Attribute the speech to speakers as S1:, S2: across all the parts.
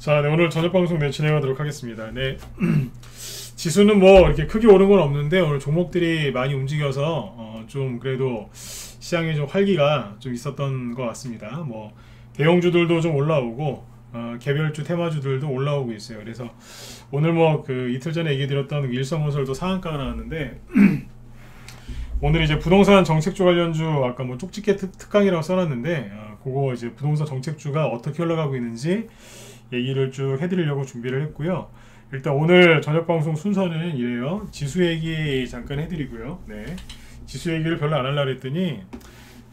S1: 자, 네, 오늘 저녁 방송 진행하도록 하겠습니다. 네. 지수는 뭐 이렇게 크게 오른 건 없는데 오늘 종목들이 많이 움직여서 좀 그래도 시장에 좀 활기가 좀 있었던 것 같습니다. 뭐 대형주들도 좀 올라오고 개별주 테마주들도 올라오고 있어요. 그래서 오늘 뭐 그 이틀 전에 얘기 드렸던 일성건설도 상한가가 나왔는데 오늘 이제 부동산 정책주 관련주 아까 뭐 쪽집게 특강이라고 써놨는데 그거 이제 부동산 정책주가 어떻게 올라가고 있는지 얘기를 쭉 해드리려고 준비를 했고요. 일단 오늘 저녁 방송 순서는 이래요. 지수 얘기 잠깐 해드리고요. 네, 지수 얘기를 별로 안 하려고 했더니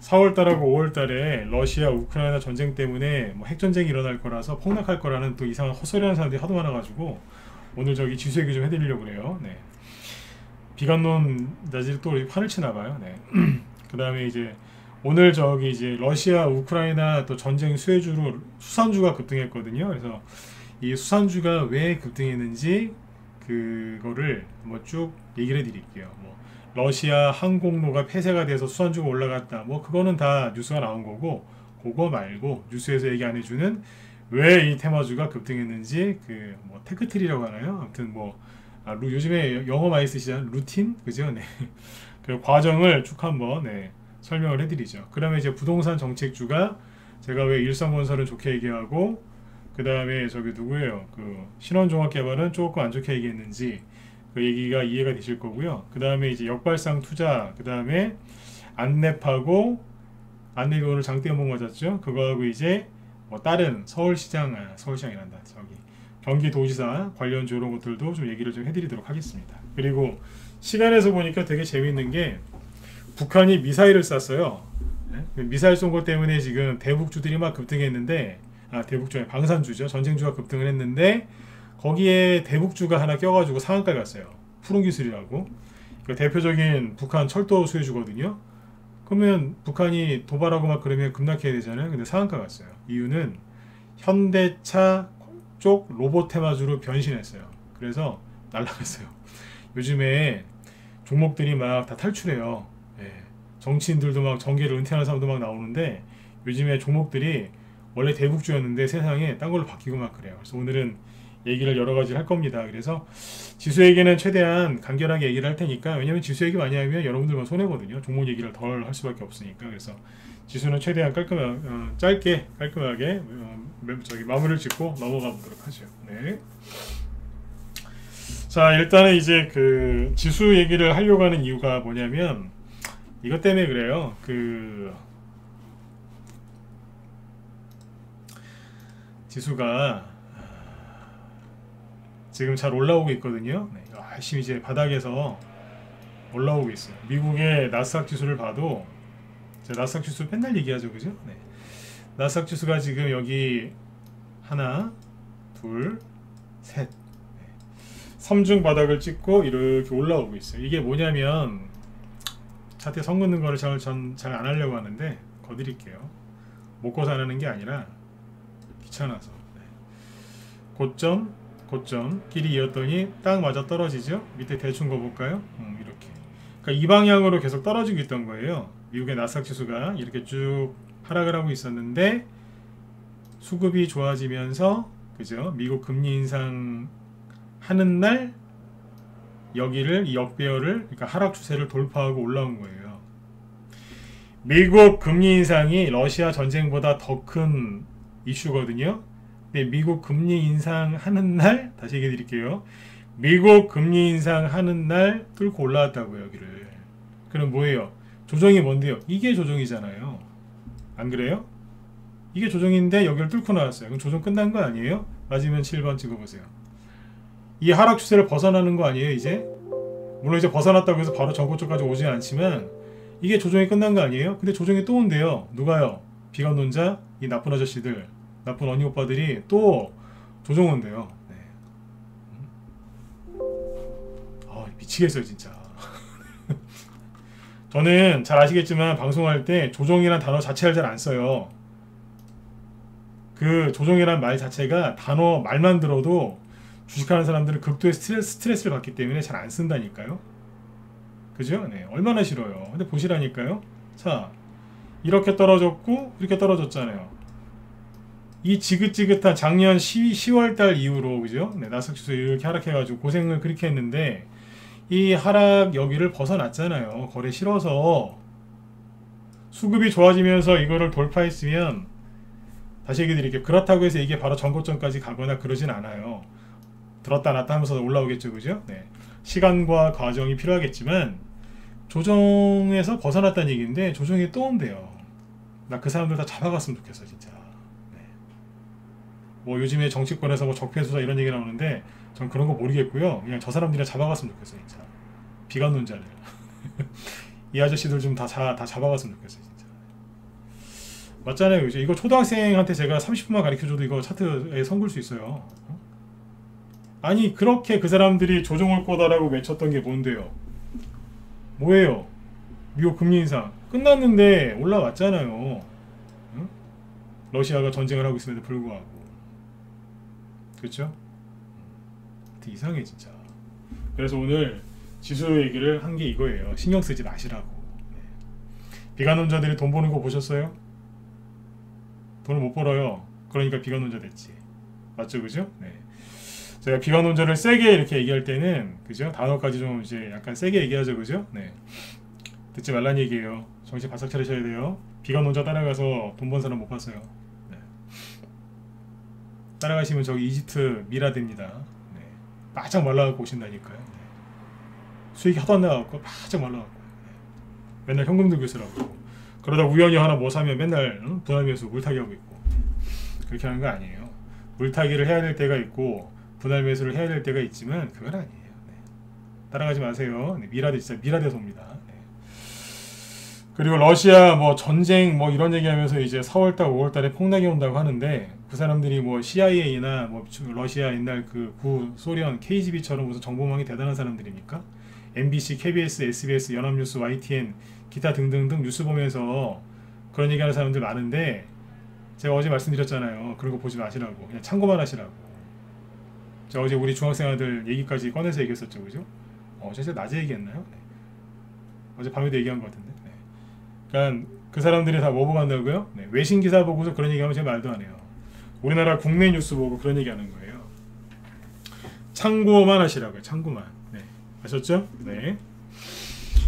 S1: 4월달하고 5월달에 러시아 우크라이나 전쟁 때문에 뭐 핵전쟁이 일어날 거라서 폭락할 거라는 또 이상한 헛소리하는 사람들이 하도 많아가지고 오늘 저기 지수 얘기 좀 해드리려고 그래요. 네. 비관론 나중에 또 판을 치나봐요. 네. 그 다음에 이제 오늘 저기 이제 러시아 우크라이나 또 전쟁 수혜주로 수산주가 급등했거든요. 그래서 이 수산주가 왜 급등했는지 그거를 뭐 쭉 얘기를 해드릴게요. 뭐 러시아 항공로가 폐쇄가 돼서 수산주가 올라갔다. 뭐 그거는 다 뉴스가 나온 거고, 그거 말고 뉴스에서 얘기 안 해주는 왜 이 테마주가 급등했는지 그 뭐 테크트리라고 하나요? 아무튼 뭐 요즘에 영어 많이 쓰시잖아요. 루틴 그죠? 네. 그 과정을 쭉 한번 설명을 해드리죠. 그다음에 이제 부동산 정책주가 제가 왜 일성건설은 좋게 얘기하고 그 다음에 저기 누구예요? 그 신원종합개발은 조금 안 좋게 얘기했는지 그 얘기가 이해가 되실 거고요. 그 다음에 이제 역발상 투자, 그 다음에 안랩하고 안랩이 오늘 장대연봉 맞았죠? 그거하고 이제 뭐 다른 서울시장이란다. 저기 경기도지사 관련주 이런 것들도 좀 얘기를 좀 해드리도록 하겠습니다. 그리고 시간에서 보니까 되게 재밌는 게 북한이 미사일을 쐈어요. 네? 미사일 쏜 것 때문에 지금 대북주들이 막 급등했는데 대북주에 방산주죠. 전쟁주가 급등을 했는데 거기에 대북주가 하나 껴가지고 상한가에 갔어요. 푸른기술이라고. 그러니까 대표적인 북한 철도 수혜주거든요. 그러면 북한이 도발하고 막 그러면 급락해야 되잖아요. 근데 상한가 갔어요. 이유는 현대차 쪽 로봇 테마주로 변신했어요. 그래서 날라갔어요. 요즘에 종목들이 막 다 탈출해요. 예. 정치인들도 막 정계를 은퇴하는 사람도 막 나오는데 요즘에 종목들이 원래 대북주였는데 세상에 딴 걸로 바뀌고 막 그래요. 그래서 오늘은 얘기를 여러 가지 할 겁니다. 그래서 지수 얘기는 최대한 간결하게 얘기를 할 테니까, 왜냐면 지수 얘기 많이 하면 여러분들만 손해거든요. 종목 얘기를 덜 할 수밖에 없으니까. 그래서 지수는 최대한 짧게 깔끔하게 저기 마무리를 짓고 넘어가 보도록 하죠. 네. 자, 일단은 이제 그 지수 얘기를 하려고 하는 이유가 뭐냐면 이것 때문에 그래요. 그 지수가 지금 잘 올라오고 있거든요. 네, 열심히 이제 바닥에서 올라오고 있어요. 미국의 나스닥 지수를 봐도, 제가 나스닥 지수 맨날 얘기하죠, 그죠? 네. 나스닥 지수가 지금 여기 하나, 둘, 셋, 3중 바닥을 찍고 이렇게 올라오고 있어요. 이게 뭐냐면 차트에 선 긋는 거를 잘 안 하려고 하는데 거드릴게요. 먹고서 안 하는 게 아니라 귀찮아서. 네. 고점 길이 이었더니 딱 맞아 떨어지죠. 밑에 대충 거볼까요? 이렇게. 그러니까 이 방향으로 계속 떨어지고 있던 거예요. 미국의 나스닥 지수가 이렇게 쭉 하락을 하고 있었는데 수급이 좋아지면서, 그죠? 미국 금리 인상 하는 날 여기를, 이 역배열을, 그러니까 하락 추세를 돌파하고 올라온 거예요. 미국 금리 인상이 러시아 전쟁보다 더 큰 이슈거든요. 근데 미국 금리 인상하는 날, 다시 얘기해 드릴게요. 미국 금리 인상하는 날 뚫고 올라왔다고요, 여기를. 그럼 뭐예요? 조정이 뭔데요? 이게 조정이잖아요. 안 그래요? 이게 조정인데 여기를 뚫고 나왔어요. 그럼 조정 끝난 거 아니에요? 맞으면 7번 찍어보세요. 이 하락 추세를 벗어나는 거 아니에요, 이제? 물론 이제 벗어났다고 해서 바로 저고점까지 오진 않지만 이게 조정이 끝난 거 아니에요? 근데 조정이 또 온대요. 누가요? 비관론자? 이 나쁜 아저씨들, 나쁜 언니 오빠들이 또 조정 온대요. 네. 미치겠어요, 진짜. 저는 잘 아시겠지만 방송할 때 조정이란 단어 자체를 잘 안 써요. 그 조정이란 말 자체가 단어 말만 들어도 주식하는 사람들은 극도의 스트레스를 받기 때문에 잘 안 쓴다니까요. 그죠? 네, 얼마나 싫어요. 근데 보시라니까요. 자, 이렇게 떨어졌고 이렇게 떨어졌잖아요. 이 지긋지긋한 작년 10월 달 이후로 그죠? 네, 나스닥 지수 이렇게 하락해가지고 고생을 그렇게 했는데 이 하락 여기를 벗어났잖아요. 거래 싫어서. 수급이 좋아지면서 이거를 돌파했으면 다시 얘기 드릴게요. 그렇다고 해서 이게 바로 전고점까지 가거나 그러진 않아요. 들었다 놨다 하면서 올라오겠죠, 그죠? 네. 시간과 과정이 필요하겠지만 조정에서 벗어났다는 얘기인데 조정이 또 온대요. 나 그 사람들 다 잡아갔으면 좋겠어, 진짜. 네. 뭐 요즘에 정치권에서 뭐 적폐수사 이런 얘기 나오는데 전 그런 거 모르겠고요. 그냥 저 사람들이랑 잡아갔으면 좋겠어, 진짜. 비관론자를. 이 아저씨들 좀 다 잡아갔으면 좋겠어, 진짜. 맞잖아요, 그죠? 이거 초등학생한테 제가 30분만 가르쳐줘도 이거 차트에 선굴 수 있어요. 아니 그렇게 그 사람들이 조정을 거다라고 외쳤던 게 뭔데요? 뭐예요? 미국 금리 인상 끝났는데 올라왔잖아요. 응? 러시아가 전쟁을 하고 있음에도 불구하고. 그렇죠? 되게 이상해 진짜. 그래서 오늘 지수 얘기를 한 게 이거예요. 신경 쓰지 마시라고. 네. 비관론자들이 돈 버는 거 보셨어요? 돈을 못 벌어요. 그러니까 비관론자 됐지. 맞죠, 그죠? 네. 제가 비관론자를 세게 이렇게 얘기할 때는 그죠? 단어까지 좀 이제 약간 세게 얘기하죠, 그죠? 네. 듣지 말란 얘기예요. 정신 바싹 차리셔야 돼요. 비관론자 따라가서 돈 번 사람 못 봤어요. 네. 따라가시면 저기 이집트 미라드입니다. 네. 바짝 말라갖고 오신다니까요. 네. 수익이 하도 안 나갖고 바짝 말라갖고 네. 맨날 현금 들고 있으라고. 그러다 우연히 하나 뭐 사면 맨날 분할 매수 물타기 하고 있고. 그렇게 하는 거 아니에요. 물타기를 해야 될 때가 있고 분할 매수를 해야 될 때가 있지만 그건 아니에요. 네. 따라가지 마세요. 네. 미라드 진짜 미라드에서 옵니다. 네. 그리고 러시아 뭐 전쟁 뭐 이런 얘기하면서 이제 4월달 5월달에 폭락이 온다고 하는데 그 사람들이 뭐 CIA나 뭐 러시아 옛날 그 구소련 KGB처럼 무슨 정보망이 대단한 사람들입니까? MBC, KBS, SBS, 연합뉴스, YTN 기타 등등등 뉴스 보면서 그런 얘기하는 사람들 많은데 제가 어제 말씀드렸잖아요. 그런 거 보지 마시라고. 그냥 참고만 하시라고. 제가 어제 우리 중학생 아들 얘기까지 꺼내서 얘기했었죠. 그죠? 어제 낮에 얘기했나요? 네. 어제 밤에도 얘기한 것 같은데. 네. 그러니까 그 사람들이 다 뭐 보고 한다고요? 네. 외신 기사 보고서 그런 얘기하면 제가 말도 안 해요. 우리나라 국내 뉴스 보고 그런 얘기하는 거예요. 참고만 하시라고요. 참고만. 네. 아셨죠? 네.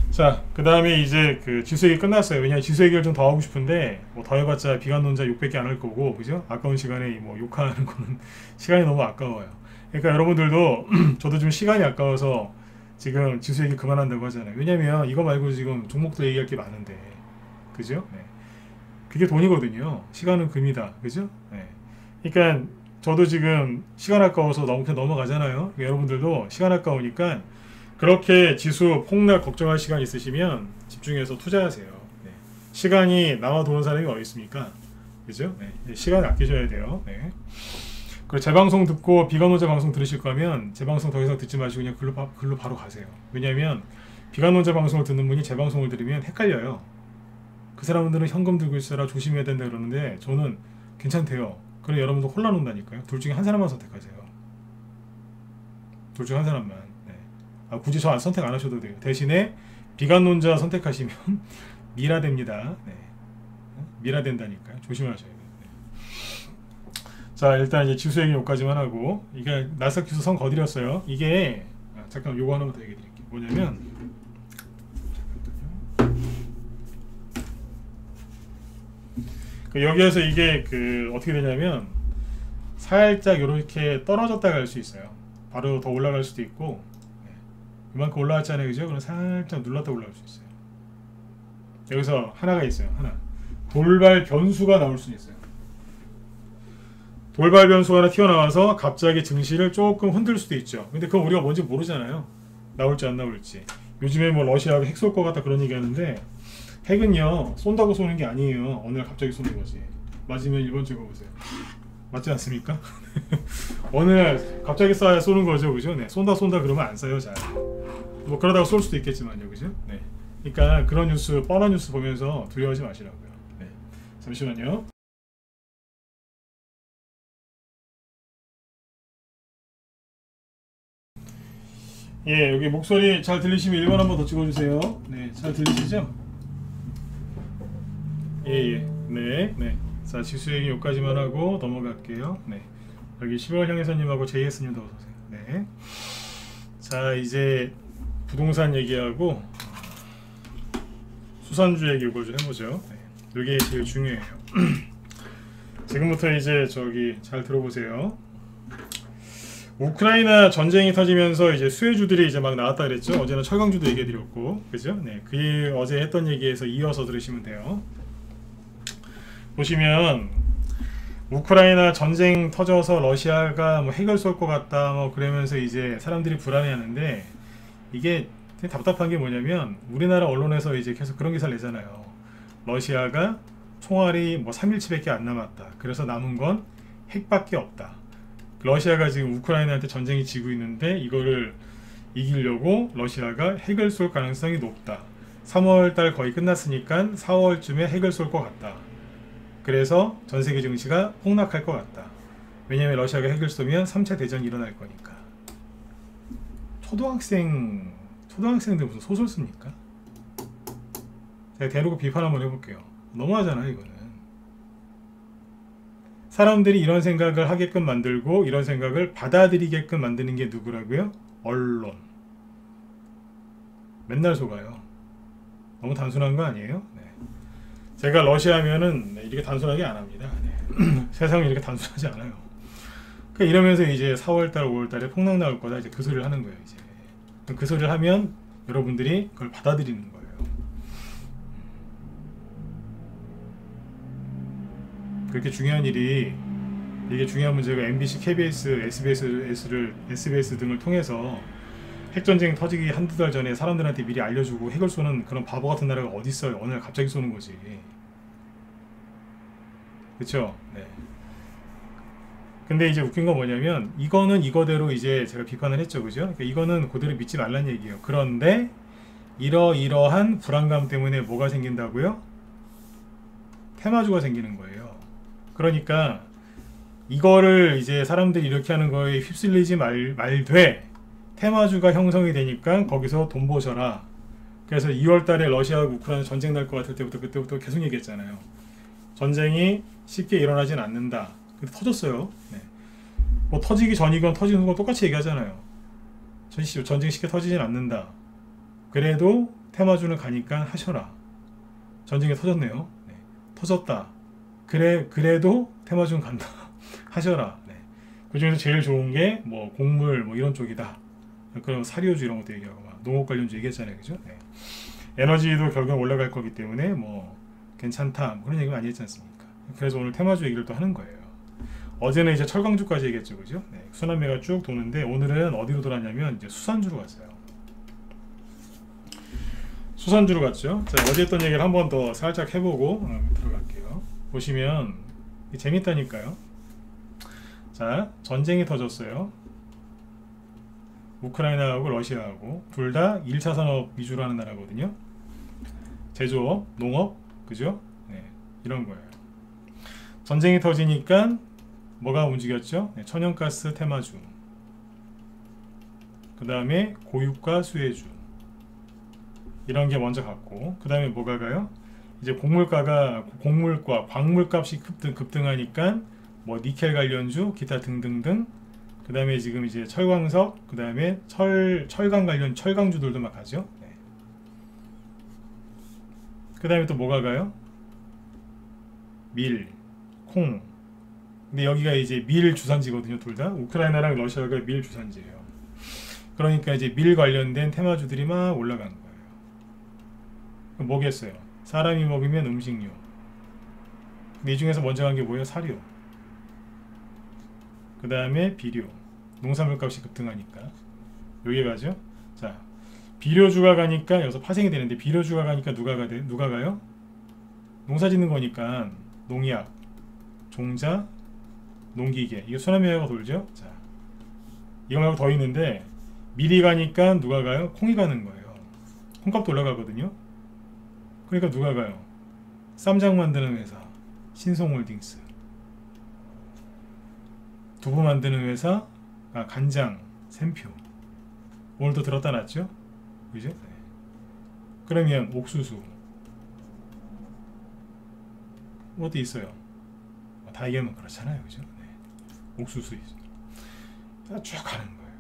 S1: 자, 그 다음에 이제 그 지수 얘기 끝났어요. 왜냐면 지수 얘기를 좀 더 하고 싶은데 뭐 더 해봤자 비관론자 욕밖에 안 할 거고, 그죠? 아까운 시간에 뭐 욕하는 거는 시간이 너무 아까워요. 그러니까 여러분들도 저도 좀 시간이 아까워서 지금 지수 얘기 그만한다고 하잖아요. 왜냐면 이거 말고 지금 종목들 얘기할 게 많은데, 그죠? 네. 그게 돈이거든요. 시간은 금이다, 그죠? 네. 그러니까 저도 지금 시간 아까워서 너무 그냥 넘어가잖아요. 그러니까 여러분들도 시간 아까우니까 그렇게 지수 폭락 걱정할 시간 있으시면 집중해서 투자하세요. 네. 시간이 남아 도는 사람이 어디 있습니까? 그죠? 네. 시간 아끼셔야 돼요. 네. 그리고 제 방송 듣고 비관론자 방송 들으실 거면 제 방송 더 이상 듣지 마시고 그냥 글로 바로 가세요. 왜냐하면 비관론자 방송을 듣는 분이 제 방송을 들으면 헷갈려요. 그 사람들은 현금 들고 있어라 조심해야 된다 그러는데 저는 괜찮대요. 그럼 여러분도 혼란 온다니까요. 둘 중에 한 사람만 선택하세요. 둘 중에 한 사람만. 네. 굳이 저 선택 안 하셔도 돼요. 대신에 비관론자 선택하시면 미라됩니다. 네. 미라된다니까요. 조심하셔야 돼요. 네. 자, 일단 이제 지수 얘기 여기까지만 하고, 이게 나스닥 지수 선 거드렸어요. 이게 잠깐 요거 하나만 더 얘기해 드릴게요. 뭐냐면 여기에서 이게 그 어떻게 되냐면 살짝 이렇게 떨어졌다 갈 수 있어요. 바로 더 올라갈 수도 있고. 네. 이만큼 올라왔잖아요, 그죠? 그럼 살짝 눌렀다 올라갈 수 있어요. 여기서 하나가 있어요. 하나 돌발 변수가 나올 수 있어요. 돌발 변수가 하나 튀어나와서 갑자기 증시를 조금 흔들 수도 있죠. 근데 그건 우리가 뭔지 모르잖아요. 나올지 안 나올지. 요즘에 뭐 러시아가 핵 쏠 것 같다 그런 얘기 하는데, 핵은요 쏜다고 쏘는 게 아니에요. 어느 날 갑자기 쏘는 거지. 맞으면 1번 찍어보세요. 맞지 않습니까? 어느 날 갑자기 쏘는 거죠, 그죠? 네, 쏜다 그러면 안 쏴요, 잘. 뭐 그러다가 쏠 수도 있겠지만요, 그죠? 네. 그러니까 그런 뉴스, 뻔한 뉴스 보면서 두려워하지 마시라고요. 네. 잠시만요. 예, 여기 목소리 잘 들리시면 1번 한번 더 찍어주세요. 네, 잘 들리시죠? 예, 네, 네. 자, 지수 얘기 여기까지만 하고 넘어갈게요. 네. 여기 10월 향해서님하고 JS님도 어서오세요. 네. 자, 이제 부동산 얘기하고 수산주 얘기 이걸 좀 해보죠. 네. 이게 제일 중요해요. 지금부터 이제 저기 잘 들어보세요. 우크라이나 전쟁이 터지면서 이제 수혜주들이 이제 막 나왔다 그랬죠. 어제는 철강주도 얘기해드렸고, 그죠? 네, 그 어제 했던 얘기에서 이어서 들으시면 돼요. 보시면 우크라이나 전쟁 터져서 러시아가 뭐 핵을 쏠 것 같다, 뭐 그러면서 이제 사람들이 불안해하는데 이게 되게 답답한 게 뭐냐면 우리나라 언론에서 이제 계속 그런 기사를 내잖아요. 러시아가 총알이 뭐 3일치밖에 안 남았다. 그래서 남은 건 핵밖에 없다. 러시아가 지금 우크라이나한테 전쟁이 지고 있는데 이거를 이기려고 러시아가 핵을 쏠 가능성이 높다. 3월달 거의 끝났으니까 4월쯤에 핵을 쏠 것 같다. 그래서 전세계 증시가 폭락할 것 같다. 왜냐하면 러시아가 핵을 쏘면 3차 대전이 일어날 거니까. 초등학생들 무슨 소설 씁니까? 제가 대놓고 비판 한번 해볼게요. 너무하잖아요 이거는. 사람들이 이런 생각을 하게끔 만들고 이런 생각을 받아들이게끔 만드는 게 누구라고요? 언론. 맨날 속아요. 너무 단순한 거 아니에요? 네. 제가 러시아 하면은 이렇게 단순하게 안 합니다. 네. 세상이 이렇게 단순하지 않아요. 그러니까 이러면서 이제 4월달 5월달에 폭락 나올 거다 이제 그 소리를 하는 거예요. 이제 그 소리를 하면 여러분들이 그걸 받아들이는 거예요. 그렇게 중요한 일이, 이게 중요한 문제가 MBC, KBS, SBS 등을 통해서 핵전쟁 터지기 한두 달 전에 사람들한테 미리 알려주고 핵을 쏘는 그런 바보 같은 나라가 어디 있어요. 어느 날 갑자기 쏘는 거지. 그쵸? 네. 근데 이제 웃긴 건 뭐냐면 이거는 이거대로 이제 제가 비판을 했죠. 그죠? 그러니까 이거는 그대로 믿지 말란 얘기예요. 그런데 이러이러한 불안감 때문에 뭐가 생긴다고요? 테마주가 생기는 거예요. 그러니까 이거를 이제 사람들이 이렇게 하는 거에 휩쓸리지 말되 테마주가 형성이 되니까 거기서 돈 버셔라. 그래서 2월 달에 러시아하고 우크라이나 전쟁 날 것 같을 때부터 그때부터 계속 얘기했잖아요. 전쟁이 쉽게 일어나진 않는다. 근데 터졌어요. 네. 뭐 터지기 전이건 터지는 건 똑같이 얘기하잖아요. 전쟁이 쉽게 터지진 않는다. 그래도 테마주는 가니까 하셔라. 전쟁이 터졌네요. 네. 터졌다. 그래도 테마주는 간다. 하셔라. 네. 그 중에서 제일 좋은 게 뭐 곡물 뭐 이런 쪽이다. 그럼 사료주 이런 것도 얘기하고 막 농업 관련주 얘기했잖아요. 그죠? 네. 에너지도 결국 올라갈 거기 때문에 뭐 괜찮다. 뭐 그런 얘기 많이 했지 않습니까? 그래서 오늘 테마주 얘기를 또 하는 거예요. 어제는 이제 철강주까지 얘기했죠. 그죠? 네. 순환매가 쭉 도는데 오늘은 어디로 돌았냐면 이제 수산주로 갔어요. 수산주로 갔죠. 자, 어제 했던 얘기를 한 번 더 살짝 해보고 들어갈게요. 보시면 재밌다니까요. 자, 전쟁이 터졌어요. 우크라이나하고 러시아하고 둘 다 1차 산업 위주로 하는 나라거든요. 제조업, 농업, 그죠? 네, 이런 거예요. 전쟁이 터지니까 뭐가 움직였죠? 네, 천연가스 테마주, 그 다음에 고유가 수혜주, 이런 게 먼저 갔고, 그 다음에 뭐가 가요? 이제 곡물과 광물값이 급등하니까 뭐 니켈 관련주, 기타 등등등. 그 다음에 지금 이제 철광석, 그 다음에 철강 관련 철강주들도 막 가죠. 네. 그 다음에 또 뭐가 가요? 밀, 콩. 근데 여기가 이제 밀 주산지거든요. 둘 다. 우크라이나랑 러시아가 밀 주산지예요. 그러니까 이제 밀 관련된 테마주들이 막 올라가는 거예요. 그럼 뭐겠어요? 사람이 먹으면 음식료. 근데 이 중에서 먼저 간 게 뭐예요? 사료. 그 다음에 비료. 농산물 값이 급등하니까 여기 가죠. 자, 비료주가 가니까 여기서 파생이 되는데 비료주가 가니까 누가 가요? 농사 짓는 거니까 농약, 종자, 농기계. 이거 순환매가 돌죠. 자, 이거 말고 더 있는데 밀이 가니까 누가 가요? 콩이 가는 거예요. 콩값도 올라가거든요. 그러니까 누가 가요? 쌈장 만드는 회사 신송홀딩스, 두부 만드는 회사 간장 샘표. 오늘도 들었다 놨죠? 그죠? 네. 그러면 옥수수 어디 있어요? 다 얘기하면 그렇잖아요, 그죠? 네. 옥수수 쭉 가는 거예요.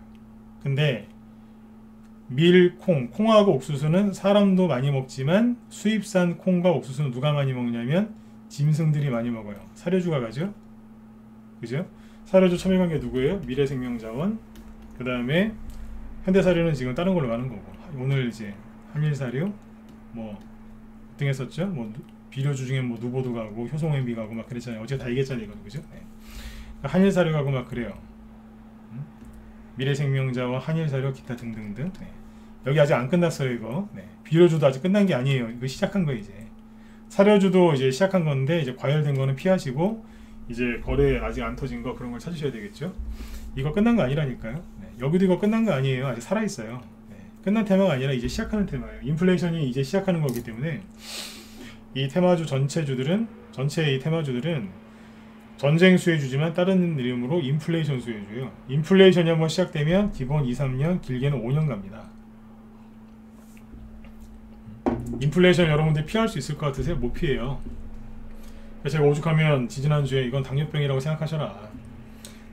S1: 근데 밀, 콩하고 옥수수는 사람도 많이 먹지만 수입산 콩과 옥수수는 누가 많이 먹냐면 짐승들이 많이 먹어요. 사료주가 가죠, 그죠? 사료주 첨예관계 누구예요? 미래생명자원. 그 다음에 현대사료는 지금 다른 걸로 가는 거고, 오늘 이제 한일사료 뭐 등했었죠. 뭐 비료주 중에 뭐 누보도 가고 효성MB 가고 막 그랬잖아요. 어제 다 얘기했잖아요, 이거, 그죠? 네. 한일사료 가고 막 그래요. 미래생명자와 한일사료 기타 등등등. 네. 여기 아직 안 끝났어요, 이거. 네. 비료주도 아직 끝난 게 아니에요. 이거 시작한 거예요, 이제. 사료주도 이제 시작한 건데, 이제 과열된 거는 피하시고, 이제 거래 아직 안 터진 거 그런 걸 찾으셔야 되겠죠. 이거 끝난 거 아니라니까요. 네. 여기도 이거 끝난 거 아니에요. 아직 살아 있어요. 네. 끝난 테마가 아니라 이제 시작하는 테마예요. 인플레이션이 이제 시작하는 거기 때문에 이 테마주 전체의 이 테마주들은 전쟁 수혜주지만 다른 이름으로 인플레이션 수혜주예요. 인플레이션이 한번 시작되면 기본 2-3년, 길게는 5년 갑니다. 인플레이션 여러분들이 피할 수 있을 것 같으세요? 못 피해요. 제가 오죽하면 지지난주에 이건 당뇨병이라고 생각하셔라.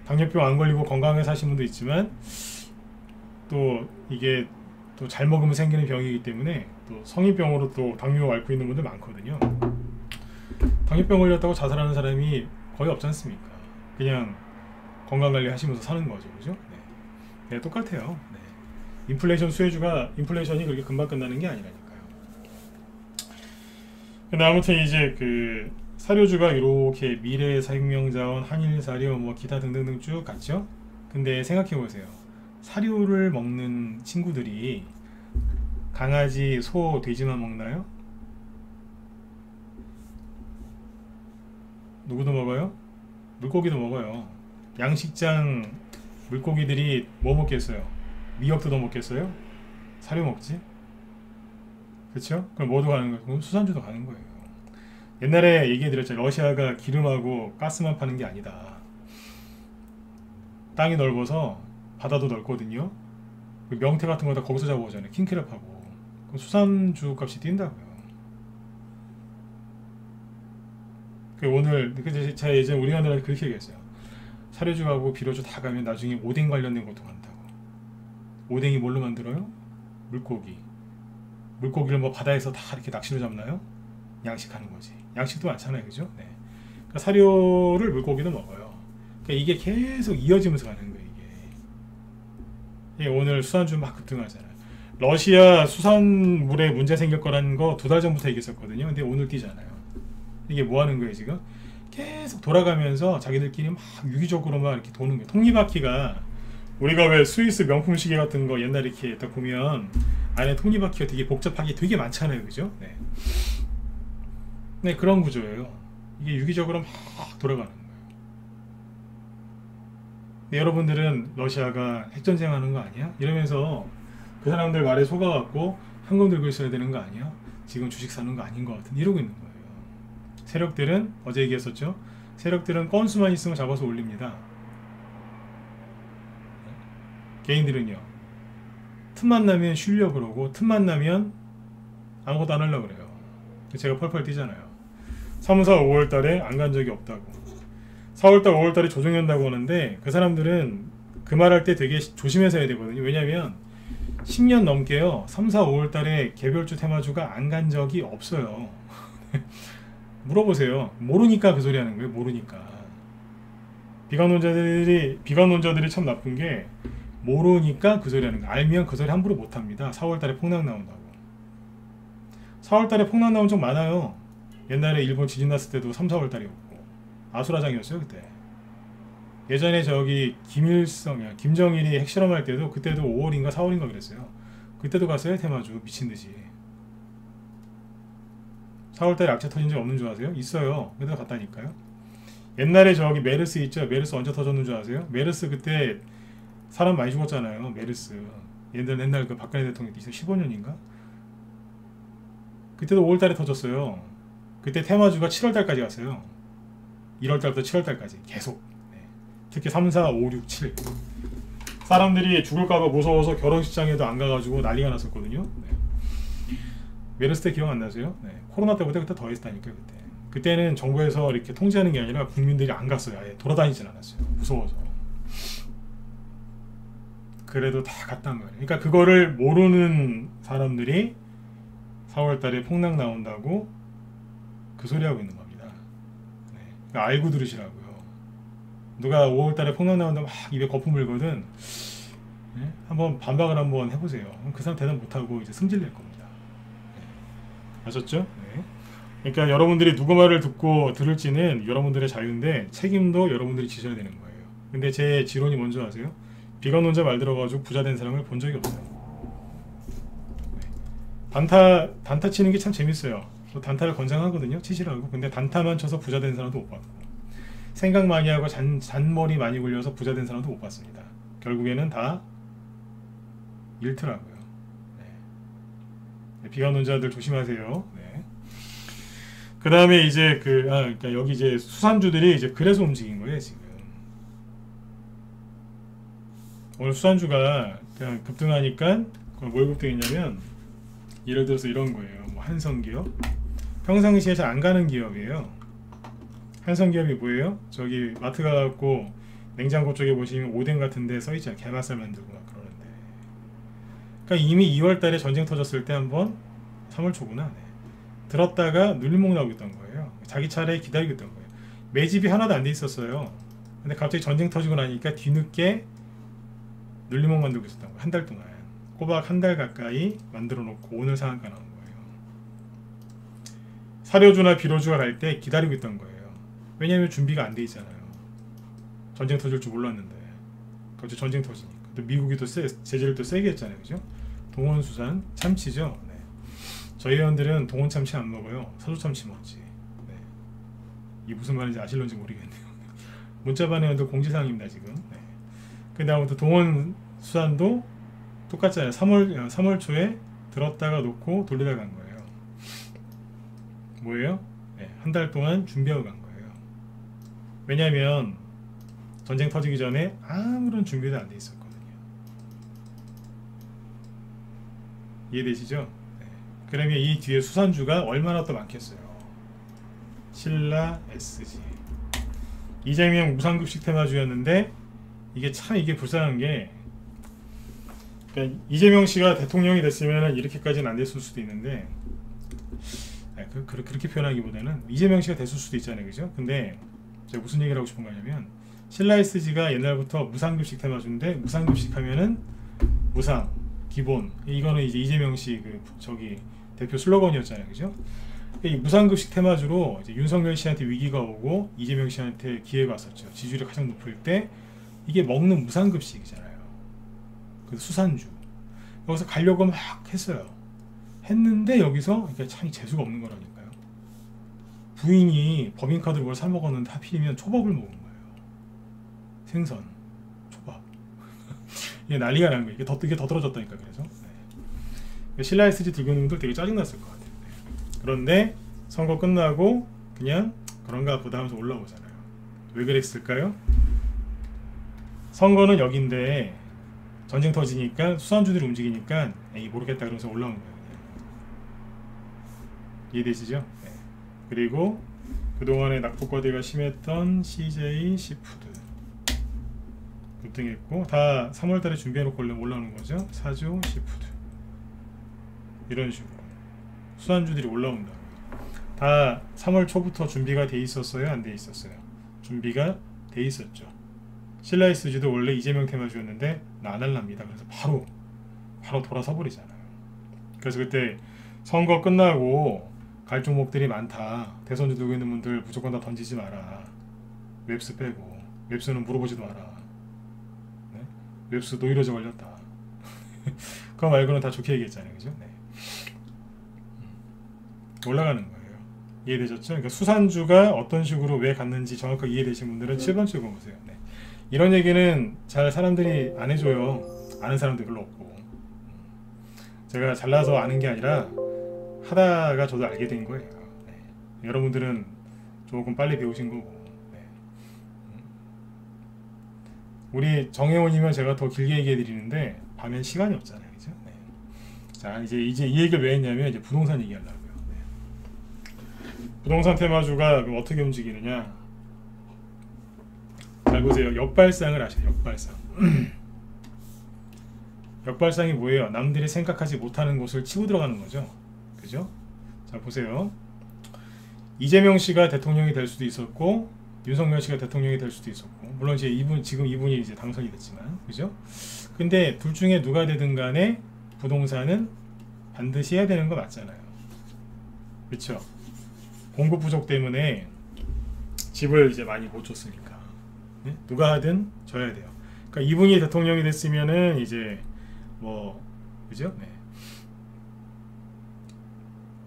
S1: 당뇨병 안 걸리고 건강하게 사신 분도 있지만 또 이게 또 잘 먹으면 생기는 병이기 때문에 또 성인병으로 또 당뇨 앓고 있는 분들 많거든요. 당뇨병 걸렸다고 자살하는 사람이 거의 없지 않습니까? 그냥 건강관리 하시면서 사는 거죠, 그죠? 네. 네, 똑같아요. 네. 인플레이션 수혜주가 인플레이션이 그렇게 금방 끝나는 게 아니라니까요. 근데 아무튼 이제 그 사료주가 이렇게 미래생명자원, 한일사료, 뭐 기타 등등등 쭉 갔죠. 근데 생각해 보세요. 사료를 먹는 친구들이 강아지, 소, 돼지만 먹나요? 누구도 먹어요? 물고기도 먹어요. 양식장 물고기들이 뭐 먹겠어요? 미역도 더 먹겠어요? 사료 먹지? 그쵸? 그럼 뭐도 가는 거예요? 그럼 수산주도 가는 거예요. 옛날에 얘기해드렸죠. 러시아가 기름하고 가스만 파는 게 아니다. 땅이 넓어서 바다도 넓거든요. 명태 같은 거 다 거기서 잡아오잖아요. 킹크랩하고. 그럼 수산주 값이 뛴다고요. 오늘 제가 예전에 우리 아들한테 그렇게 얘기했어요. 사료주하고 비료주 다 가면 나중에 오뎅 관련된 것도 간다고. 오뎅이 뭘로 만들어요? 물고기. 물고기를 뭐 바다에서 다 이렇게 낚시로 잡나요? 양식하는 거지. 양식도 많잖아요, 그죠? 네. 그러니까 사료를 물고기도 먹어요. 그러니까 이게 계속 이어지면서 가는 거예요, 이게. 오늘 수산주 막 급등하잖아요. 러시아 수산물에 문제 생길 거라는 거 2달 전부터 얘기했었거든요. 근데 오늘 뛰잖아요. 이게 뭐 하는 거예요, 지금? 계속 돌아가면서 자기들끼리 막 유기적으로 막 이렇게 도는 거예요. 톱니바퀴가, 우리가 왜 스위스 명품 시계 같은 거 옛날에 이렇게 딱 보면 안에 톱니바퀴가 되게 복잡하게 되게 많잖아요, 그죠? 네. 네, 그런 구조예요. 이게 유기적으로 막 돌아가는 거예요. 네, 여러분들은 러시아가 핵전쟁 하는 거 아니야? 이러면서 그 사람들 말에 속아갖고 현금 들고 있어야 되는 거 아니야? 지금 주식 사는 거 아닌 것 같은, 이러고 있는 거예요. 세력들은, 어제 얘기했었죠? 세력들은 건수만 있으면 잡아서 올립니다. 개인들은요, 틈만 나면 쉬려고 그러고 틈만 나면 아무것도 안 하려고 그래요. 제가 펄펄 뛰잖아요. 3, 4, 5월 달에 안 간 적이 없다고. 4월 달, 5월 달에 조정한다고 하는데 그 사람들은 그 말할 때 되게 조심해서 해야 되거든요. 왜냐면 10년 넘게요. 3, 4, 5월 달에 개별주 테마주가 안 간 적이 없어요. 물어보세요. 모르니까 그 소리 하는 거예요. 모르니까. 비관론자들이 참 나쁜 게 모르니까 그 소리 하는 거예요. 알면 그 소리 함부로 못 합니다. 4월 달에 폭락 나온다고. 4월 달에 폭락 나온 적 많아요. 옛날에 일본 지진 났을 때도 3, 4월 달이었고 아수라장이었어요, 그때. 예전에 저기 김정일이 핵실험할 때도 그때도 5월인가 4월인가 그랬어요. 그때도 갔어요, 테마주. 미친듯이. 4월달에 악재 터진 적 없는 줄 아세요? 있어요. 그때도 갔다니까요. 옛날에 저기 메르스 있죠? 메르스 언제 터졌는 줄 아세요? 메르스 그때 사람 많이 죽었잖아요. 메르스. 옛날 그 박근혜 대통령 때 15년인가? 그때도 5월달에 터졌어요. 그때 테마주가 7월달까지 갔어요. 1월달부터 7월달까지 계속. 네. 특히 3, 4, 5, 6, 7 사람들이 죽을까봐 무서워서 결혼식장에도 안 가가지고 난리가 났었거든요. 네. 메르스 때 기억 안 나세요? 네. 코로나 때보다 그때 더 했다니까요. 그때는 정부에서 이렇게 통제하는 게 아니라 국민들이 안 갔어요. 아예 돌아다니진 않았어요. 무서워서. 그래도 다 갔단 말이에요. 그러니까 그거를 모르는 사람들이 4월달에 폭락 나온다고 그 소리 하고 있는 겁니다. 네. 그러니까 알고 들으시라고요. 누가 5월달에 폭락 나온다고 막 입에 거품 물거든. 네? 한번 반박을 한번 해보세요. 그 사람 대답 못하고 이제 승질낼 겁니다. 네. 아셨죠? 네. 그러니까 여러분들이 누구 말을 듣고 들을지는 여러분들의 자유인데 책임도 여러분들이 지셔야 되는 거예요. 근데 제 지론이 뭔지 아세요? 비관론자 말 들어가지고 부자 된 사람을 본 적이 없어요. 네. 단타 치는 게 참 재밌어요. 또 단타를 권장하거든요. 치시라고. 근데 단타만 쳐서 부자 된 사람도 못 봤고, 생각 많이 하고 잔머리 많이 굴려서 부자 된 사람도 못 봤습니다. 결국에는 다 잃더라고요. 네. 비관론자들 조심하세요. 네. 그 다음에 이제 그러니까 여기 이제 수산주들이 이제 그래서 움직인 거예요, 지금. 오늘 수산주가 그냥 급등하니까 뭘 급등했냐면, 예를 들어서 이런 거예요. 뭐 한성기업, 평상시에 잘 안 가는 기업이에요. 한성기업이 뭐예요? 저기 마트 가갖고 냉장고 쪽에 보시면 오뎅 같은데 써있잖아요. 게맛살 만들고 막 그러는데. 그러니까 이미 2월달에 전쟁 터졌을 때 한번 3월 초구나. 네. 들었다가 눌림목 나오고 있던 거예요. 자기 차례 기다리고 있던 거예요. 매집이 하나도 안 돼 있었어요. 근데 갑자기 전쟁 터지고 나니까 뒤늦게 눌림목 만들고 있었던 거예요. 한 달 동안. 꼬박 한 달 가까이 만들어 놓고 오늘 상한가 나온 거예요. 사료주나 비료주가 갈 때 기다리고 있던 거예요. 왜냐하면 준비가 안 돼 있잖아요. 전쟁 터질 줄 몰랐는데 갑자기 전쟁 터지니까. 또 미국이 또 제재를 또 세게 했잖아요. 그죠? 동원수산 참치죠. 네. 저희 회원들은 동원 참치 안 먹어요. 서주 참치 먹지. 네. 이게 무슨 말인지 아실런지 모르겠네요. 문자 반응도 공지사항입니다 지금. 네. 근데 아무튼 동원 수산도 똑같잖아요. 3월 초에 들었다가 놓고 돌리다 간 거예요. 뭐예요? 네, 한 달 동안 준비하고 간 거예요. 왜냐하면 전쟁 터지기 전에 아무런 준비도 안 돼 있었거든요. 이해되시죠? 네. 그러면 이 뒤에 수산주가 얼마나 더 많겠어요. 신라, SG, 이재명 무상급식 테마주였는데 이게 참 이게 불쌍한 게, 그러니까 이재명 씨가 대통령이 됐으면 이렇게까지는 안 됐을 수도 있는데, 그렇게 표현하기보다는 이재명 씨가 됐을 수도 있잖아요, 그죠? 근데 제가 무슨 얘기를 하고 싶은 거냐면, 신라 SG가 옛날부터 무상급식 테마주인데, 무상급식 하면은 무상, 기본, 이거는 이제 이재명 씨 저기 대표 슬로건이었잖아요, 그죠? 이 무상급식 테마주로 이제 윤석열 씨한테 위기가 오고 이재명 씨한테 기회가 왔었죠. 지지율이 가장 높을 때 이게 먹는 무상급식이잖아요. 그 수산주. 여기서 가려고 막 했어요. 했는데 여기서 그러니까 참 재수가 없는 거라니까요. 부인이 법인카드로 뭘 사 먹었는데 하필이면 초밥을 먹은 거예요. 생선, 초밥. 이게 난리가 난 거예요. 이게 더 떨어졌다니까. 그래서 네. 신라 SG 들고 있는 분들 되게 짜증났을 것 같아요. 네. 그런데 선거 끝나고 그냥 그런가 보다 하면서 올라오잖아요. 왜 그랬을까요? 선거는 여긴데 전쟁 터지니까 수산주들이 움직이니까 에이 모르겠다 그러면서 올라온 거예요. 이해되시죠? 네. 그리고 그동안에 낙폭과대가 심했던 CJ 시푸드 급등했고, 다 3월달에 준비해놓고 올라오는 거죠. 사주 시푸드 이런 식으로 수산주들이 올라온다. 다 3월 초부터 준비가 돼 있었어요? 안 돼 있었어요? 준비가 돼 있었죠. 신라 SG도 원래 이재명 테마주였는데 나 안 할랍니다. 그래서 바로 돌아서 버리잖아요. 그래서 그때 선거 끝나고 갈 종목들이 많다. 대선주 들고 있는 분들 무조건 다 던지지 마라. 웹스 빼고. 웹스는 물어보지도 마라. 네? 웹스 노이로제 걸렸다. 그거 말고는 다 좋게 얘기했잖아요. 그죠? 네. 올라가는 거예요. 이해되셨죠? 그러니까 수산주가 어떤 식으로 왜 갔는지 정확하게 이해되신 분들은 7번 줄 보세요. 네. 이런 얘기는 잘 사람들이 안 해줘요. 아는 사람도 별로 없고. 제가 잘나서 아는 게 아니라 하다가 저도 알게 된 거예요. 네. 여러분들은 조금 빨리 배우신 거고. 네. 우리 정혜원이면 제가 더 길게 얘기해 드리는데 밤엔 시간이 없잖아요. 그죠? 네. 자, 이제 이 얘기를 왜 했냐면 이제 부동산 얘기하려고요. 네. 부동산 테마주가 그럼 어떻게 움직이느냐? 잘 보세요. 역발상을 하세요. 역발상. 역발상이 뭐예요? 남들이 생각하지 못하는 곳을 치고 들어가는 거죠. 그죠? 자, 보세요. 이재명 씨가 대통령이 될 수도 있었고, 윤석열 씨가 대통령이 될 수도 있었고, 물론 이제 지금 이분이 이제 당선이 됐지만, 그죠? 근데 둘 중에 누가 되든 간에 부동산은 반드시 해야 되는 거 맞잖아요. 그렇죠? 공급 부족 때문에 집을 이제 많이 못 줬으니까. 네? 누가 하든 져야 돼요. 그러니까 이분이 대통령이 됐으면은 이제 뭐 그죠? 네.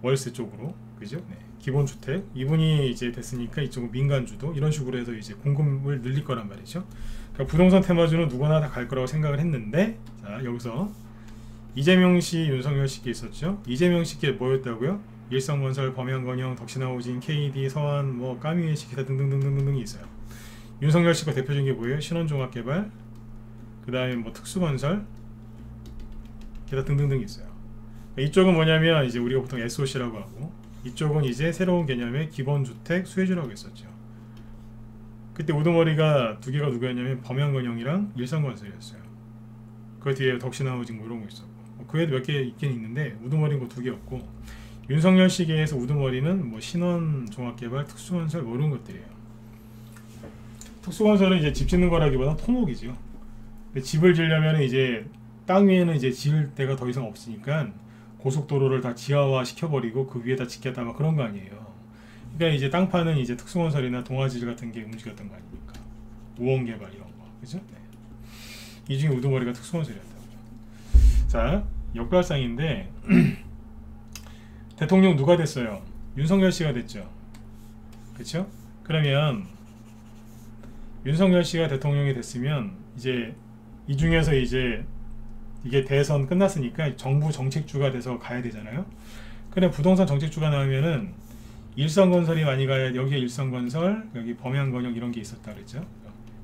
S1: 월세 쪽으로 그죠? 네. 기본주택 이분이 이제 됐으니까 이쪽은 민간주도 이런 식으로 해서 이제 공급을 늘릴 거란 말이죠. 그러니까 부동산 테마주는 누구나 다 갈 거라고 생각을 했는데 자 여기서 이재명 씨, 윤석열 씨께 있었죠. 이재명 씨께 뭐였다고요? 일성건설, 범양건영, 덕신하우징, KD, 서한, 뭐 까미회식 기타 등등등등등이 있어요. 윤석열 씨가 대표적인 게 뭐예요? 신원종합개발, 그 다음에 뭐 특수건설, 기타 등등등이 있어요. 이쪽은 뭐냐면 이제 우리가 보통 SOC라고 하고 이쪽은 이제 새로운 개념의 기본주택 수혜주라고 했었죠. 그때 우두머리가 두 개가 누구였냐면 범양건영이랑 일성건설이었어요. 그 뒤에 덕신하우징 뭐 이런 거 있었고 그 외에도 몇 개 있긴 있는데 우두머리는 그 두 개였고 윤석열 시기에서 우두머리는 뭐 신원종합개발, 특수건설 뭐 이런 것들이에요. 특수건설은 이제 집 짓는 거라기보다 토목이죠. 근데 집을 지으려면 이제 땅 위에는 이제 지을 데가 더 이상 없으니까 고속도로를 다 지하화 시켜버리고 그 위에다 짓겠다 막 그런 거 아니에요. 그러니까 이제 땅 파는 이제 특수건설이나 동아지질 같은 게 움직였던 거 아닙니까? 우원개발 이런 거, 그죠? 네. 이 중에 우두머리가 특수건설이었다고요. 자, 역발상인데 대통령 누가 됐어요? 윤석열 씨가 됐죠. 그렇죠? 그러면 윤석열 씨가 대통령이 됐으면 이제 이 중에서 이제 이게 대선 끝났으니까 정부 정책주가 돼서 가야 되잖아요. 근데 부동산 정책주가 나오면은 일성건설이 많이 가야 여기에 일성건설, 여기 범양건영 이런 게 있었다 그랬죠.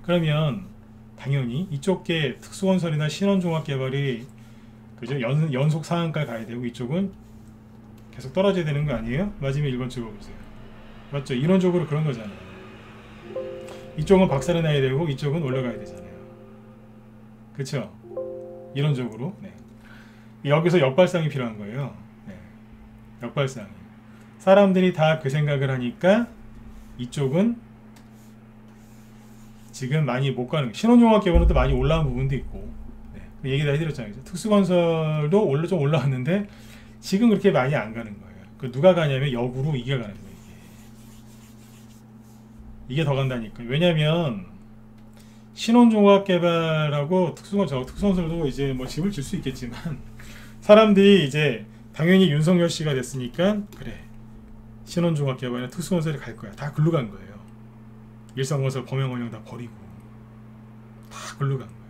S1: 그러면 당연히 이쪽 게 특수건설이나 신원종합개발이 그죠? 연속 상한가 가야 되고 이쪽은 계속 떨어져야 되는 거 아니에요? 맞으면 1번 찍어보세요. 맞죠? 이론적으로 그런 거잖아요. 이쪽은 박살이 나야 되고 이쪽은 올라가야 되잖아요. 그쵸? 이론적으로. 네. 여기서 역발상이 필요한 거예요. 네. 역발상이. 사람들이 다 그 생각을 하니까 이쪽은 지금 많이 못 가는 신혼종합개발은 또 많이 올라온 부분도 있고 네. 그 얘기 다 해드렸잖아요. 특수건설도 좀 올라왔는데 지금 그렇게 많이 안 가는 거예요. 그 누가 가냐면 역으로 이게 가는 거예요. 이게 더 간다니까. 왜냐면 신혼종합개발하고 특수건설도 이제 뭐 집을 질 수 있겠지만 사람들이 이제 당연히 윤석열 씨가 됐으니까 그래 신혼종합개발이나 특수건설이 갈 거야. 다 글로 간 거예요. 일성건설, 범양건영 다 버리고 다 글로 간 거예요.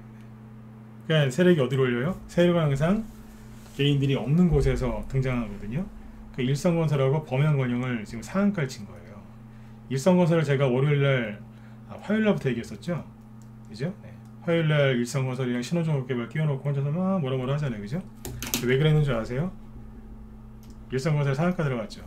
S1: 그러니까 세력이 어디로 올려요? 세력은 항상 개인들이 없는 곳에서 등장하거든요. 그 일성건설하고 범양건영을 지금 상한가를 친 거예요. 일성건설을 제가 월요일날 화요일날부터 얘기했었죠. 그죠? 네. 화요일날 일성건설이랑 신혼종합개발 끼워놓고 혼자서 막 뭐라 하잖아요. 그죠? 왜 그랬는 줄 아세요? 일성건설 상한가 들어갔죠.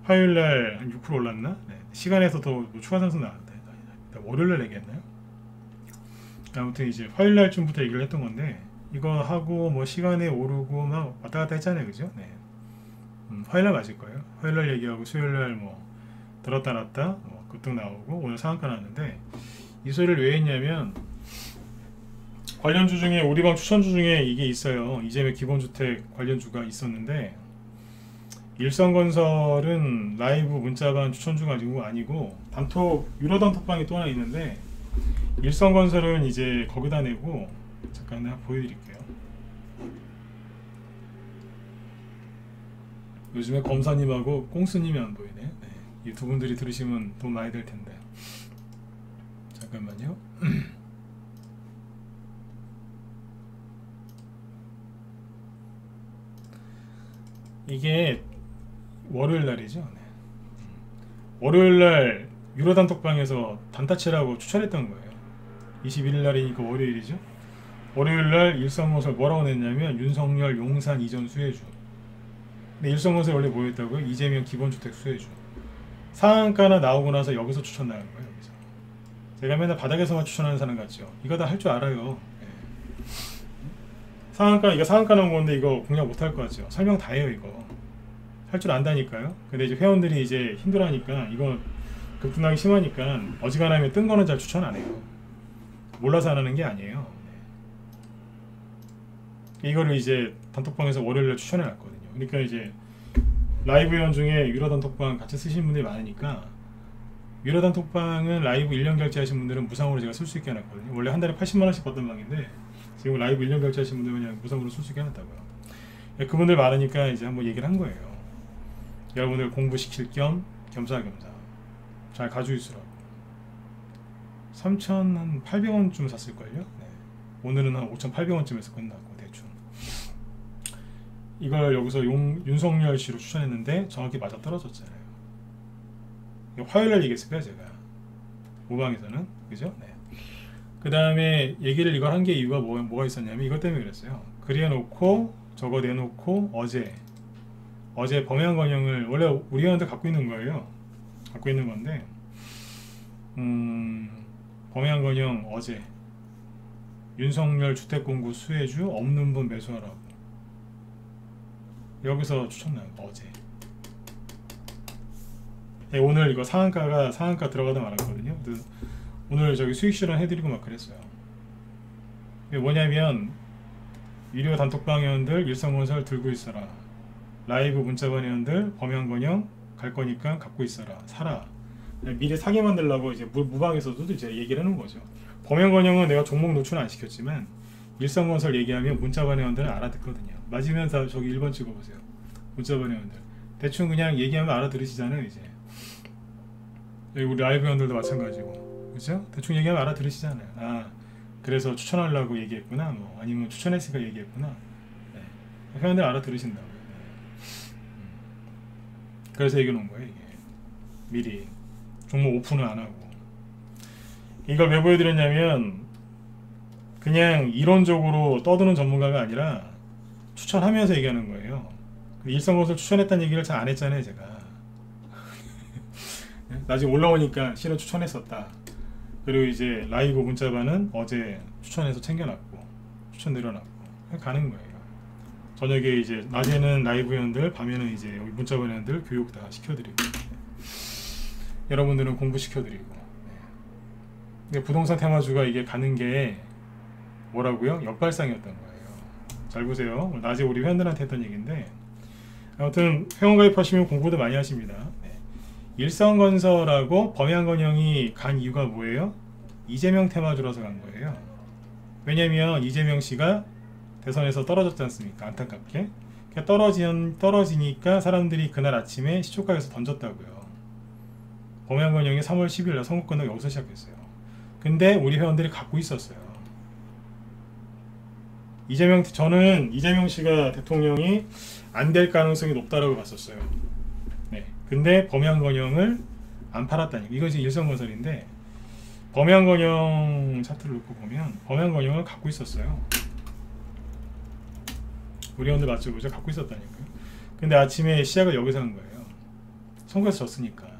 S1: 화요일날 한 6% 올랐나? 네. 시간에서 더 추가 상승 나왔는데 월요일날 얘기했나요? 아무튼 이제 화요일날쯤부터 얘기를 했던 건데 이거 하고 뭐 시간에 오르고 막 왔다 갔다 했잖아요. 그죠? 네. 화요일날 맞을 거예요. 화요일날 얘기하고 수요일날 뭐 들었다 놨다 뭐 급등 나오고 오늘 상한가 나왔는데 이 소리를 왜 했냐면 관련주 중에 우리방 추천주 중에 이게 있어요. 이재명 기본주택 관련주가 있었는데 일성건설은 라이브 문자반 추천주가 아니고 단톡 유료 단톡방이 또 하나 있는데 일성건설은 이제 거기다 내고 잠깐 내가 보여드릴게요. 요즘에 검사님하고 꽁스님이 안 보이네. 네. 이 두 분들이 들으시면 돈 많이 될 텐데. 잠깐만요. 이게 월요일 날이죠. 네. 월요일 날 유료 단톡방에서 단타치라고 추천했던 거예요. 21일 날이니까 월요일이죠. 월요일날 일성건설 뭐라고 냈냐면 윤석열 용산 이전 수혜주. 근데 일성건설 원래 뭐였다고요? 이재명 기본주택 수혜주. 상한가나 나오고 나서 여기서 추천 나간 거예요. 여기서. 제가 맨날 바닥에서만 추천하는 사람 같죠. 이거 다 할 줄 알아요. 네. 상한가, 이거 상한가 나온 건데 이거 공략 못할 것 같죠. 설명 다 해요 이거. 할 줄 안다니까요. 근데 이제 회원들이 이제 힘들어하니까 이거 급등하기 심하니까 어지간하면 뜬 거는 잘 추천 안 해요. 몰라서 안 하는 게 아니에요. 네. 이거를 이제 단톡방에서 월요일에 추천해 놨거든요. 그러니까 이제 라이브 회원 중에 유료 단톡방 같이 쓰시는 분들이 많으니까 유료 단톡방은 라이브 1년 결제하신 분들은 무상으로 제가 쓸 수 있게 해놨거든요. 원래 한 달에 80만원씩 받던 방인데 지금 라이브 1년 결제하신 분들은 그냥 무상으로 쓸 수 있게 해놨다고요. 그분들 많으니까 이제 한번 얘기를 한 거예요. 여러분들 공부시킬 겸 겸사겸사 잘 가지고 있으라고. 3,800원쯤 샀을걸요? 네. 오늘은 한 5,800원쯤에서 끝나고 대충. 이걸 여기서 윤석열 씨로 추천했는데 정확히 맞아 떨어졌잖아요. 화요일날 얘기했을 거예요 제가 모방에서는. 그죠? 네. 그 다음에 얘기를 이걸 한 게 이유가 뭐가 있었냐면 이것 때문에 그랬어요. 그려놓고 저거 내놓고 어제 범양건영을 원래 우리 회원들 갖고 있는 거예요. 갖고 있는 건데 범양건영 어제 윤석열 주택공구 수혜주 없는 분 매수하라고 여기서 추천나요. 어제. 네, 오늘 이거 상한가 들어가다 말았거든요. 오늘 저기 수익 실현 해드리고 막 그랬어요. 이게 뭐냐면 유료 단톡방 회원들 일성건설 들고 있어라. 라이브 문자반 회원들 범양건영 갈 거니까 갖고 있어라. 사라. 미리 사게 만들려고 이제 무방에서도 이제 얘기를 하는 거죠. 범양건영은 내가 종목 노출 안 시켰지만 일성건설 얘기하면 문자반 회원들은 알아듣거든요. 맞으면 다 저기 1번 찍어보세요. 문자반 회원들 대충 그냥 얘기하면 알아들으시잖아요. 이제 여기 우리 라이브 회원들도 마찬가지고 그죠? 대충 얘기하면 알아들으시잖아요. 아 그래서 추천하려고 얘기했구나 뭐 아니면 추천했으니까 얘기했구나. 네. 회원들 알아들으신다고요. 네. 그래서 얘기해 놓은 거예요. 이게 미리 종목 오픈을 안 하고 이걸 왜 보여드렸냐면 그냥 이론적으로 떠드는 전문가가 아니라 추천하면서 얘기하는 거예요. 일성건설 추천했다는 얘기를 잘 안 했잖아요 제가. 나중에 올라오니까 실은 추천했었다. 그리고 이제 라이브 문자반은 어제 추천해서 챙겨놨고 추천 내려놨고 가는 거예요. 저녁에 이제 낮에는 라이브 회원들 밤에는 이제 여기 문자반 회원들 교육 다 시켜드리고 여러분들은 공부시켜드리고. 근데 부동산 테마주가 이게 가는 게 뭐라고요? 역발상이었던 거예요. 잘 보세요. 낮에 우리 회원들한테 했던 얘기인데 아무튼 회원 가입하시면 공부도 많이 하십니다. 일성건설하고 범양건영이 간 이유가 뭐예요? 이재명 테마주라서 간 거예요. 왜냐면 이재명 씨가 대선에서 떨어졌지 않습니까? 안타깝게. 떨어지니까 사람들이 그날 아침에 시초가에서 던졌다고요. 범양건영이 3월 10일 선거 끝나고 여기서 시작했어요. 근데 우리 회원들이 갖고 있었어요. 저는 이재명 씨가 대통령이 안 될 가능성이 높다라고 봤었어요. 네. 근데 범양건영을 안 팔았다니. 이거 지금 일성건설인데 범양건영 차트를 놓고 보면 범양건영을 갖고 있었어요. 우리 회원들 맞죠? 그죠? 갖고 있었다니까요. 근데 아침에 시작을 여기서 한 거예요. 선거에서 졌으니까.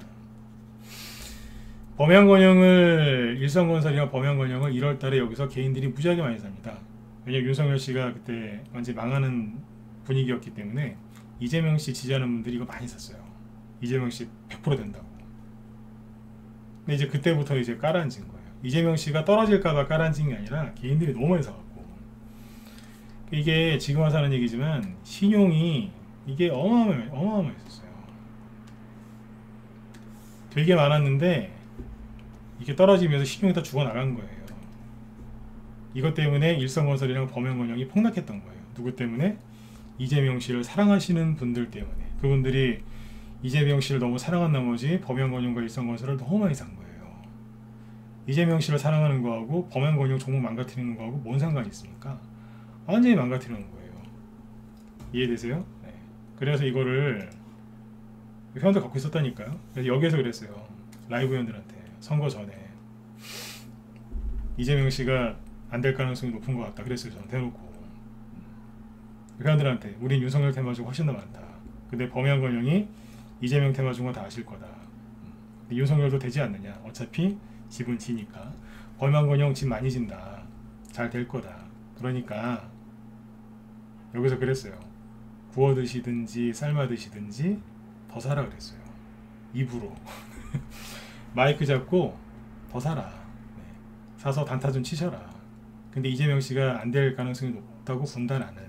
S1: 범양건영을 일성건설이나 범양건영을 1월달에 여기서 개인들이 무지하게 많이 삽니다. 왜냐면 윤석열 씨가 그때 완전 망하는 분위기였기 때문에 이재명 씨 지지하는 분들이 이거 많이 샀어요. 이재명 씨 100% 된다고. 근데 이제 그때부터 이제 깔아앉은 거예요. 이재명 씨가 떨어질까봐 깔아앉은 게 아니라 개인들이 너무 많이 사갖고. 이게 지금 와서 하는 얘기지만 신용이 이게 어마어마했었어요. 되게 많았는데 이게 떨어지면서 신용이 다 죽어나간 거예요. 이것 때문에 일성건설이랑 범양건영이 폭락했던 거예요. 누구 때문에? 이재명 씨를 사랑하시는 분들 때문에. 그분들이 이재명 씨를 너무 사랑한 나머지 범양건영과 일성건설을 너무 많이 산 거예요. 이재명 씨를 사랑하는 거하고 범양건영 종목 망가뜨리는 거하고 뭔 상관이 있습니까? 완전히 망가뜨리는 거예요. 이해되세요? 네. 그래서 이거를 회원들 갖고 있었다니까요. 그래서 여기에서 그랬어요. 라이브 회원들한테 선거 전에 이재명 씨가 안 될 가능성이 높은 것 같다 그랬어요. 저는 대놓고 회원들한테 우린 윤석열 테마 중 훨씬 더 많다. 근데 범양건영이 이재명 테마 중은 다 아실 거다. 근데 윤석열도 되지 않느냐. 어차피 집은 지니까. 범양건영 집 많이 진다. 잘 될 거다. 그러니까 여기서 그랬어요. 구워 드시든지 삶아 드시든지 더 사라 그랬어요. 입으로. 마이크 잡고 더 사라. 네. 사서 단타 좀 치셔라. 근데 이재명 씨가 안 될 가능성이 높다고 본다 나는.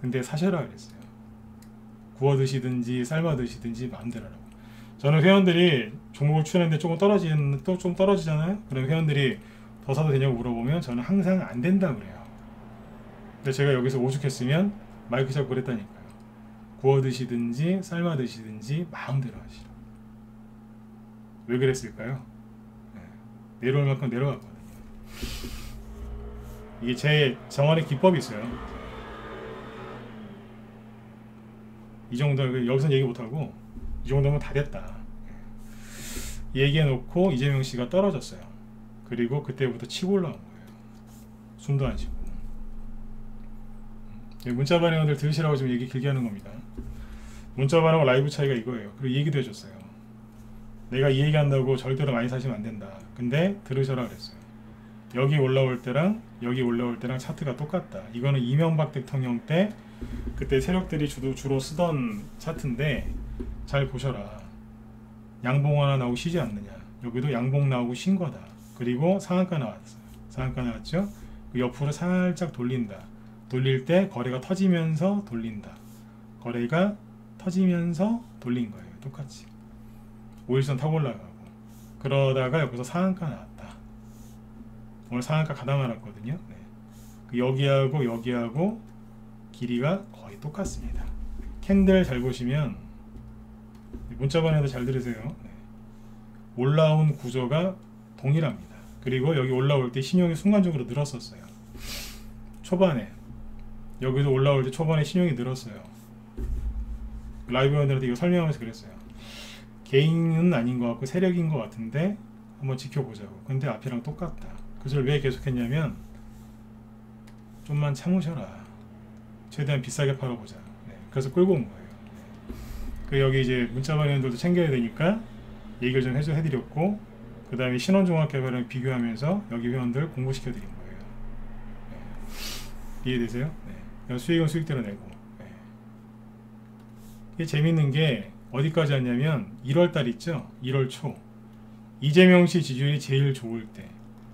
S1: 근데 사셔라 그랬어요. 구워 드시든지 삶아 드시든지 마음대로 하라고. 저는 회원들이 종목을 추천했는데 좀 떨어지잖아요. 그럼 회원들이 더 사도 되냐고 물어보면 저는 항상 안 된다 그래요. 근데 제가 여기서 오죽했으면 마이크 잡고 그랬다니까요. 구워 드시든지 삶아 드시든지 마음대로 하시라. 왜 그랬을까요? 네. 내려올 만큼 내려갔거든요. 이게 제 저만의 기법이 있어요. 이 정도 여기서 얘기 못하고 이 정도면 다 됐다. 얘기해놓고 이재명 씨가 떨어졌어요. 그리고 그때부터 치고 올라온 거예요. 숨도 안 쉬고. 문자 반응들 들으시라고 지금 얘기 길게 하는 겁니다. 문자 반응과 라이브 차이가 이거예요. 그리고 얘기도 해줬어요. 내가 이 얘기한다고 절대로 많이 사시면 안 된다. 근데 들으셔라 그랬어요. 여기 올라올 때랑 여기 올라올 때랑 차트가 똑같다. 이거는 이명박 대통령 때 그때 세력들이 주로 쓰던 차트인데 잘 보셔라. 양봉 하나 나오고 쉬지 않느냐. 여기도 양봉 나오고 쉰 거다. 그리고 상한가 나왔어요. 상한가 나왔죠. 그 옆으로 살짝 돌린다. 돌릴 때 거래가 터지면서 돌린다. 거래가 터지면서 돌린 거예요. 똑같이 5일선 타고 올라가고. 그러다가 여기서 상한가 나왔다. 오늘 상한가 가다 말았거든요. 네. 그 여기하고 길이가 거의 똑같습니다. 캔들 잘 보시면 문자반에도 잘 들으세요. 네. 올라온 구조가 동일합니다. 그리고 여기 올라올 때 신용이 순간적으로 늘었었어요. 초반에 여기도 올라올 때 초반에 신용이 늘었어요. 라이브 회원들한테 이거 설명하면서 그랬어요. 개인은 아닌 것 같고 세력인 것 같은데 한번 지켜보자고. 근데 앞이랑 똑같다. 그걸 왜 계속했냐면 좀만 참으셔라. 최대한 비싸게 팔아보자. 네. 그래서 끌고 온 거예요. 네. 그 여기 이제 문자반 회원들도 챙겨야 되니까 얘기를 좀 해드렸고, 그 다음에 신원종합개발을 비교하면서 여기 회원들 공부시켜드린 거예요. 네. 이해되세요? 네. 수익은 수익대로 내고. 네. 이게 재밌는 게 어디까지 왔냐면 1월달 있죠? 1월 초 이재명 씨 지지율이 제일 좋을 때,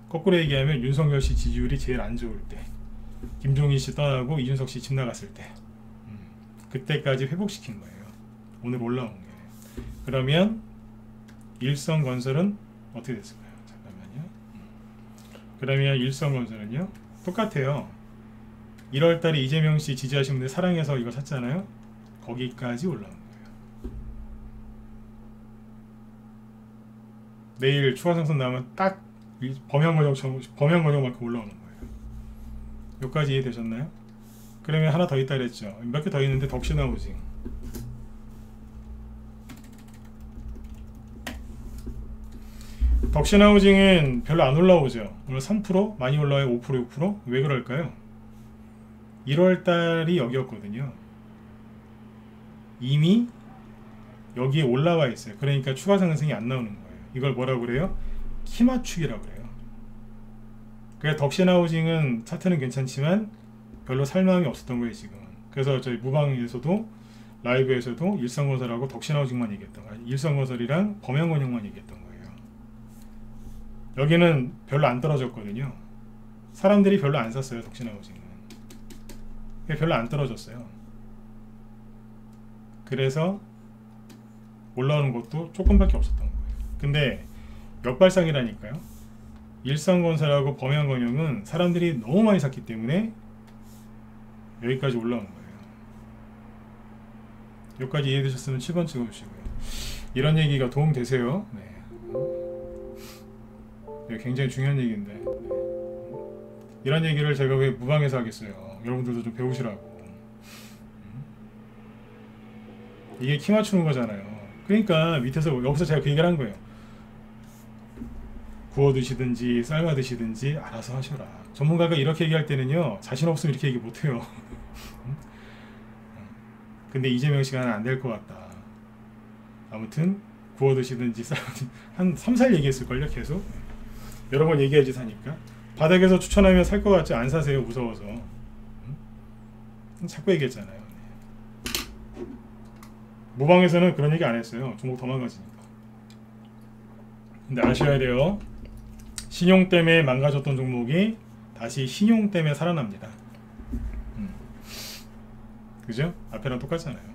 S1: 거꾸로 얘기하면 윤석열 씨 지지율이 제일 안 좋을 때, 김종인 씨 떠나고 이준석 씨 집 나갔을 때, 그때까지 회복시킨 거예요. 오늘 올라온 게. 그러면 일성건설은 어떻게 됐을까요? 잠깐만요. 그러면 일성건설은요 똑같아요. 1월달에 이재명 씨 지지하신 분들 사랑해서 이거 샀잖아요. 거기까지 올라온 거예요. 내일 추가 상승 나오면 딱 범양건영만큼 올라오는 거예요. 여기까지 이해되셨나요? 그러면 하나 더 있다 그랬죠. 몇 개 더 있는데 덕신하우징. 덕신하우징은 별로 안 올라오죠. 오늘 3%? 많이 올라와요. 5%, 6%? 왜 그럴까요? 1월달이 여기였거든요. 이미 여기에 올라와 있어요. 그러니까 추가 상승이 안 나오는 거예요. 이걸 뭐라고 그래요? 키 맞추기라고 그래요. 그래서 덕신하우징은 차트는 괜찮지만 별로 살만함이 없었던 거예요 지금. 그래서 저희 무방에서도 라이브에서도 일성건설하고 덕신하우징만 얘기했던 거예요. 일성건설이랑 범양건영만 얘기했던 거예요. 여기는 별로 안 떨어졌거든요. 사람들이 별로 안 샀어요. 덕신하우징은 별로 안 떨어졌어요. 그래서 올라오는 것도 조금밖에 없었던 거예요. 근데 역발상이라니까요. 일성건설하고 범양건영은 사람들이 너무 많이 샀기 때문에 여기까지 올라온 거예요. 여기까지 이해되셨으면 7번 찍어주시고요. 이런 얘기가 도움되세요? 네. 굉장히 중요한 얘기인데, 네. 이런 얘기를 제가 왜 무방에서 하겠어요. 여러분들도 좀 배우시라고. 이게 키 맞추는 거잖아요. 그러니까 밑에서 여기서 제가 그 얘기를 한 거예요. 구워 드시든지 삶아 드시든지 알아서 하셔라. 전문가가 이렇게 얘기할 때는요, 자신 없으면 이렇게 얘기 못해요. 근데 이재명 씨가는 안 될 것 같다. 아무튼 구워 드시든지 삶아 드시든지 한 3, 4일 얘기했을걸요, 계속. 여러 번 얘기해야지 사니까. 바닥에서 추천하면 살 것 같지 안 사세요, 무서워서. 자꾸 얘기했잖아요. 무방에서는 그런 얘기 안 했어요. 종목 더 망가지니까. 근데 아셔야 돼요. 신용 때문에 망가졌던 종목이 다시 신용 때문에 살아납니다. 그죠? 앞에랑 똑같잖아요.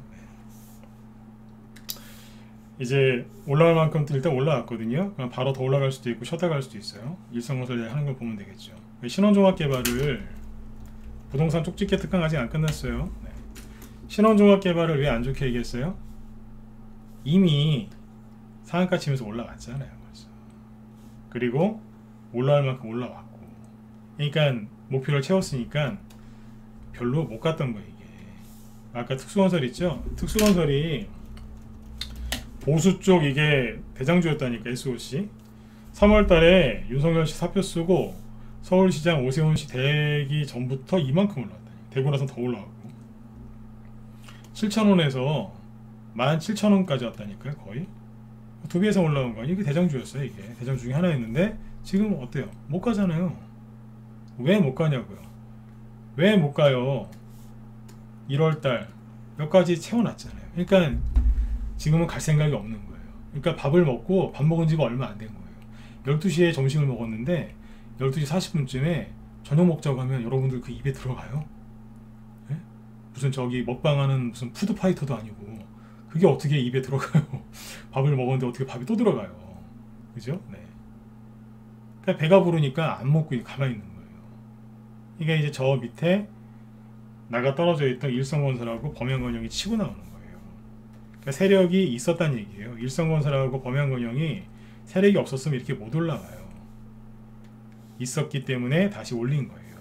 S1: 이제 올라갈 만큼 일단 올라왔거든요. 그럼 바로 더 올라갈 수도 있고 쉬었다 갈 수도 있어요. 일성건설 하는 걸 보면 되겠죠. 신원종합개발을 부동산 쪽집게 특강 아직 안 끝났어요. 네. 신원종합개발을 왜 안 좋게 얘기했어요? 이미 상한가 치면서 올라왔잖아요. 벌써. 그리고 올라갈 만큼 올라왔고, 그러니까 목표를 채웠으니까 별로 못 갔던 거예요. 이게 아까 특수건설 있죠? 특수건설이 보수 쪽 이게 대장주였다니까. SOC 3월달에 윤석열씨 사표 쓰고 서울시장 오세훈씨 되기 전부터 이만큼 올라왔다. 되고 나서 더 올라가고 7,000원에서 17,000원까지 왔다니까요. 거의 2배 이상 올라온 거 아니에요. 이게 대장주였어요. 이게 대장주 중에 하나였는데 지금 어때요? 못 가잖아요. 왜 못 가냐고요. 왜 못 가요? 1월달 몇 가지 채워놨잖아요. 그러니까 지금은 갈 생각이 없는 거예요. 그러니까 밥을 먹고 밥 먹은 지가 얼마 안 된 거예요. 12시에 점심을 먹었는데 12시 40분쯤에 저녁 먹자고 하면 여러분들 그 입에 들어가요? 네? 무슨 저기 먹방하는 무슨 푸드파이터도 아니고 그게 어떻게 입에 들어가요? 밥을 먹었는데 어떻게 밥이 또 들어가요? 그죠? 네. 그러니까 배가 부르니까 안 먹고 가만히 있는 거예요. 이게 이제 저 밑에 나가 떨어져 있던 일성건설하고 범양건영이 치고 나오는 거예요. 그러니까 세력이 있었다는 얘기예요. 일성건설하고 범양건영이 세력이 없었으면 이렇게 못 올라가요. 있었기 때문에 다시 올린 거예요.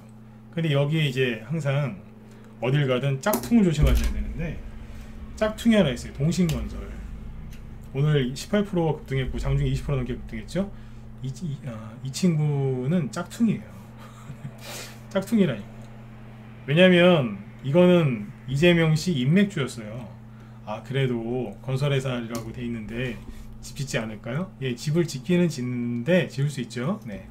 S1: 근데 여기에 이제 항상 어딜 가든 짝퉁을 조심하셔야 되는데 짝퉁이 하나 있어요. 동신건설. 오늘 18% 급등했고 장중에 20% 넘게 급등했죠. 이 친구는 짝퉁이에요. 짝퉁이라니까. 왜냐면 이거는 이재명씨 인맥주였어요. 아 그래도 건설회사라고 돼 있는데 집 짓지 않을까요? 예, 집을 짓기는 짓는데 지을 수 있죠. 네.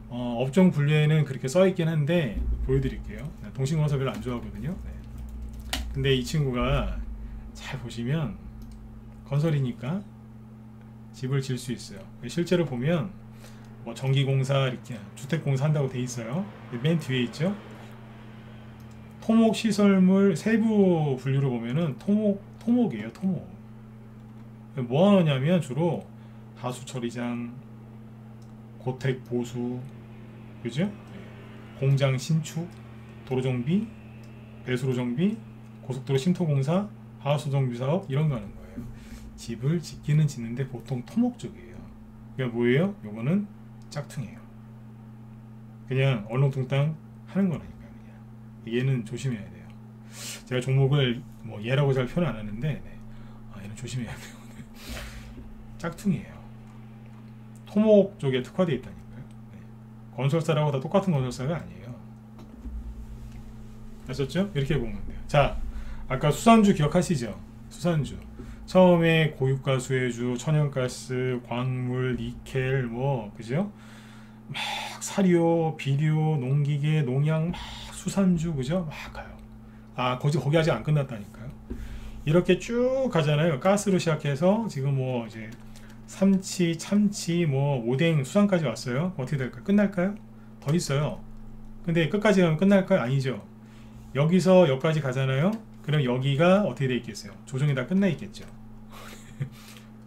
S1: 업종 분류에는 그렇게 써 있긴 한데 보여드릴게요. 동신건설 별로 안 좋아하거든요. 네. 근데 이 친구가 잘 보시면 건설이니까 집을 지을 수 있어요. 실제로 보면 뭐 전기공사 이렇게 주택공사 한다고 돼 있어요. 맨 뒤에 있죠. 토목시설물 세부 분류를 보면은 토목이에요. 토목. 뭐 하느냐면 주로 하수처리장, 고택 보수, 그죠? 공장 신축, 도로 정비, 배수로 정비, 고속도로 신토공사, 하수 정비 사업 이런 거 하는 거예요. 집을 짓기는 짓는데 보통 토목 쪽이에요. 그러니까 뭐예요? 요거는 짝퉁이에요. 그냥 얼렁뚱땅 하는 거라니까요. 그냥. 얘는 조심해야 돼요. 제가 종목을 뭐 얘라고 잘 표현 안 하는데 네. 얘는 조심해야 돼요. 짝퉁이에요. 토목 쪽에 특화되어 있다니까요. 네. 건설사라고 다 똑같은 건설사가 아니에요. 아셨죠? 이렇게 보면 돼요. 자, 아까 수산주 기억하시죠? 수산주 처음에 고유가 수혜주, 천연가스, 광물, 니켈 뭐 그죠? 막 사료, 비료, 농기계, 농약 막 수산주 그죠? 막 가요. 아 거기 아직 안 끝났다니까요. 이렇게 쭉 가잖아요. 가스로 시작해서 지금 뭐 이제 삼치, 참치, 뭐 오뎅, 수산까지 왔어요. 어떻게 될까요? 끝날까요? 더 있어요. 근데 끝까지 가면 끝날까요? 아니죠. 여기서 여기까지 가잖아요. 그럼 여기가 어떻게 돼 있겠어요? 조정이 다 끝나 있겠죠.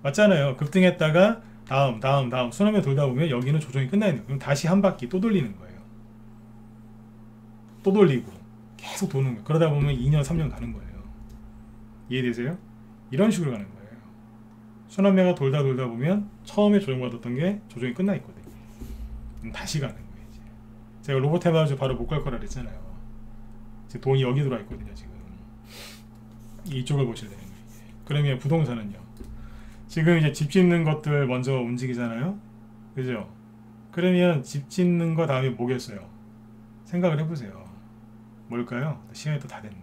S1: 맞잖아요. 급등했다가 다음 순환면 돌다 보면 여기는 조정이 끝나 있는 거예요. 그럼 다시 한 바퀴 또 돌리는 거예요. 또 돌리고 계속 도는 거예요. 그러다 보면 2년 3년 가는 거예요. 이해되세요? 이런 식으로 가는 거예요. 순환매가 돌다 보면 처음에 조정받았던 게 조정이 끝나 있거든요. 그럼 다시 가는 거예요. 이제. 제가 로봇 해봐서 바로 못 갈 거라 그랬잖아요. 지금 돈이 여기 들어와 있거든요. 지금 이쪽을 보셔야 되는 거예요. 그러면 부동산은요. 지금 이제 집 짓는 것들 먼저 움직이잖아요. 그죠? 그러면 집 짓는 거 다음에 뭐겠어요? 생각을 해보세요. 뭘까요? 시간이 또 다 됐네.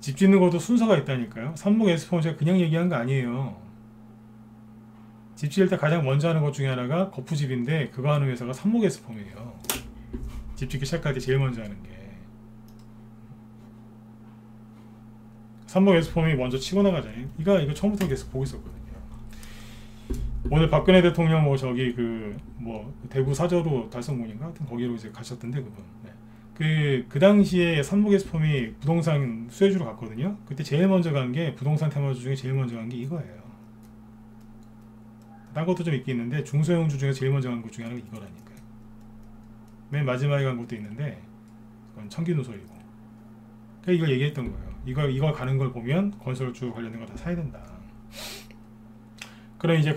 S1: 집 짓는 것도 순서가 있다니까요. 삼목 에스포는 제가 그냥 얘기한 거 아니에요. 집 지을 때 가장 먼저 하는 것 중에 하나가 거푸집인데 그거 하는 회사가 삼목 에스포이에요. 집 짓기 시작할 때 제일 먼저 하는 게 삼목 에스폼이 먼저 치고 나가잖아요. 이거 처음부터 계속 보고 있었거든요. 오늘 박근혜 대통령 뭐 저기 뭐 대구 사저로 달성문인가 하여튼 거기로 이제 가셨던데 그분. 네. 그 당시에 삼목 에스폼이 부동산 수혜주로 갔거든요. 그때 제일 먼저 간 게 부동산 테마주 중에 제일 먼저 간 게 이거예요. 딴 것도 좀 있겠는데 중소형주 중에 제일 먼저 간 것 중에 하나가 이거라니까요. 맨 마지막에 간 것도 있는데 그건 청기누설이고. 그러니까 이걸 얘기했던 거예요. 이걸 가는 걸 보면 건설주 관련된 거 다 사야 된다. 그럼 이제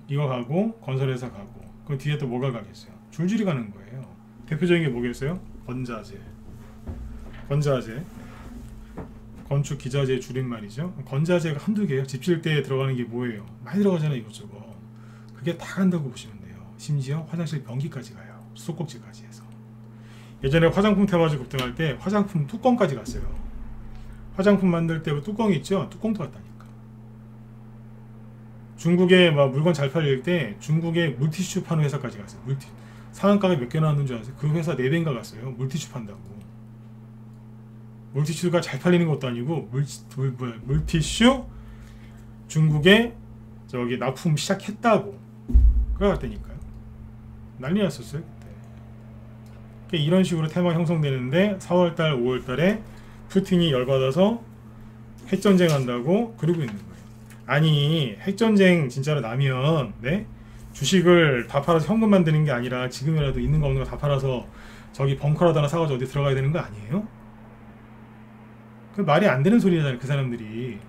S1: 이거 가고 건설회사 가고 그 뒤에 또 뭐가 가겠어요? 줄줄이 가는 거예요. 대표적인 게 뭐겠어요? 건자재, 건축 기자재 줄임말이죠. 건자재가 한두 개예요. 집 지을 때 들어가는 게 뭐예요? 많이 들어가잖아요. 이것저것. 그게 다 간다고 보시면 돼요. 심지어 화장실 변기까지 가요. 수도꼭지까지 해서. 예전에 화장품 테마주 급등할 때 화장품 뚜껑까지 갔어요. 화장품 만들 때 뚜껑 있죠? 뚜껑도 갔다니까. 중국에 막 물건 잘 팔릴 때 중국에 물티슈 파는 회사까지 갔어요. 상한가가 몇 개 나왔는 줄 아세요? 그 회사 4배인가 갔어요. 물티슈 판다고. 물티슈가 잘 팔리는 것도 아니고 물티슈 중국에 저기 납품 시작했다고. 그거 갔다니까요. 난리 났었어요 그때. 그러니까 이런 식으로 테마 형성되는데 4월달 5월달에 푸틴이 열받아서 핵전쟁 한다고 그러고 있는 거예요. 아니 핵전쟁 진짜로 나면 네? 주식을 다 팔아서 현금 만드는 게 아니라 지금이라도 있는 거 없는 거 다 팔아서 저기 벙커라도 하나 사가지고 어디 들어가야 되는 거 아니에요? 그 말이 안 되는 소리잖아요. 그 사람들이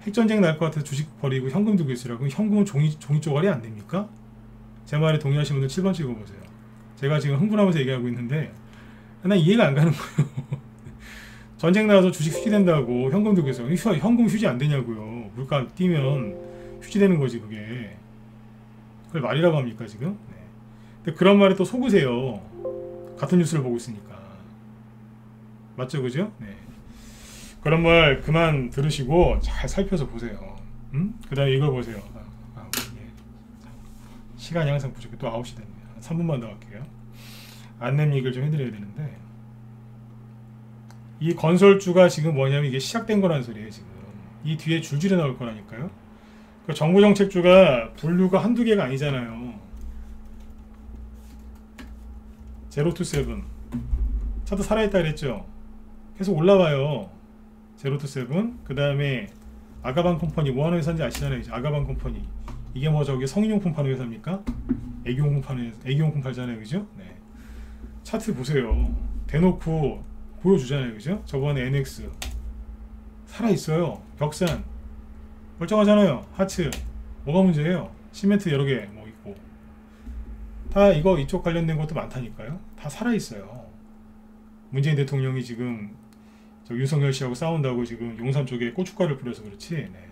S1: 핵전쟁 날 것 같아서 주식 버리고 현금 들고 있으라고. 현금은 종이 쪼가리 안 됩니까? 제 말에 동의하시는 분들 7번 찍어보세요. 제가 지금 흥분하면서 얘기하고 있는데 난 이해가 안 가는 거예요. 전쟁 나와서 주식 휴지된다고 현금 들고 있어요. 현금 휴지 안 되냐고요. 물가 뛰면 휴지되는 거지 그게. 그걸 말이라고 합니까 지금? 네. 근데 그런 말에 또 속으세요. 같은 뉴스를 보고 있으니까. 맞죠 그죠? 네. 그런 말 그만 들으시고 잘 살펴서 보세요. 그 다음에 이걸 보세요. 예. 시간이 항상 부족해. 또 9시 됐네요. 3분만 더 할게요. 안내 얘기를 좀 해드려야 되는데 이 건설주가 지금 뭐냐면 이게 시작된 거라는 소리예요. 지금 이 뒤에 줄줄이 나올 거라니까요. 그 정부 정책주가 분류가 한두 개가 아니잖아요. 제로투세븐 차트 살아있다 그랬죠. 계속 올라와요. 제로투세븐 그 다음에 아가방 컴퍼니 뭐 하는 회사인지 아시잖아요. 아가방 컴퍼니 이게 뭐 저기 성인용품 파는 회사입니까? 애기용품 팔잖아요. 그죠? 네. 차트 보세요. 대놓고 보여주잖아요. 그죠? 저번에 NX 살아있어요. 벽산 멀쩡하잖아요. 하츠 뭐가 문제예요? 시멘트 여러 개 뭐 있고 다 이쪽 관련된 것도 많다니까요. 다 살아있어요. 문재인 대통령이 지금 저 윤석열 씨하고 싸운다고 지금 용산 쪽에 고춧가루를 뿌려서 그렇지. 네.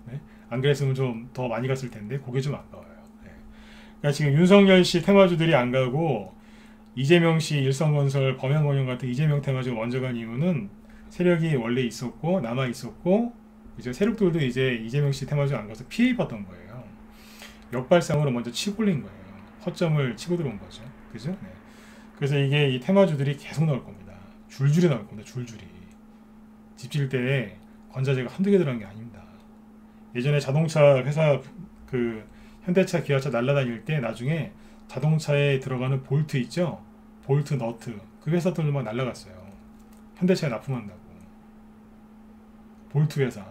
S1: 네? 안 그랬으면 좀 더 많이 갔을 텐데 그게 좀 아까워요. 네. 그러니까 지금 윤석열 씨 테마주들이 안 가고 이재명 씨 일성건설 범양건영 같은 이재명 테마주가 먼저 간 이유는 세력이 원래 있었고 남아 있었고 이제 세력들도 이제 이재명 씨 테마주 안 가서 피해 입었던 거예요. 역발상으로 먼저 치고 올린 거예요. 허점을 치고 들어온 거죠. 그죠? 네. 그래서 이게 이 테마주들이 계속 나올 겁니다. 줄줄이 나올 겁니다. 줄줄이. 집 지을 때 건자재가 한두 개 들어간 게 아닙니다. 예전에 자동차 회사 현대차 기아차 날라다닐 때 나중에 자동차에 들어가는 볼트 있죠? 볼트 너트 그 회사들도 막 날라갔어요. 현대차에 납품한다고. 볼트 회사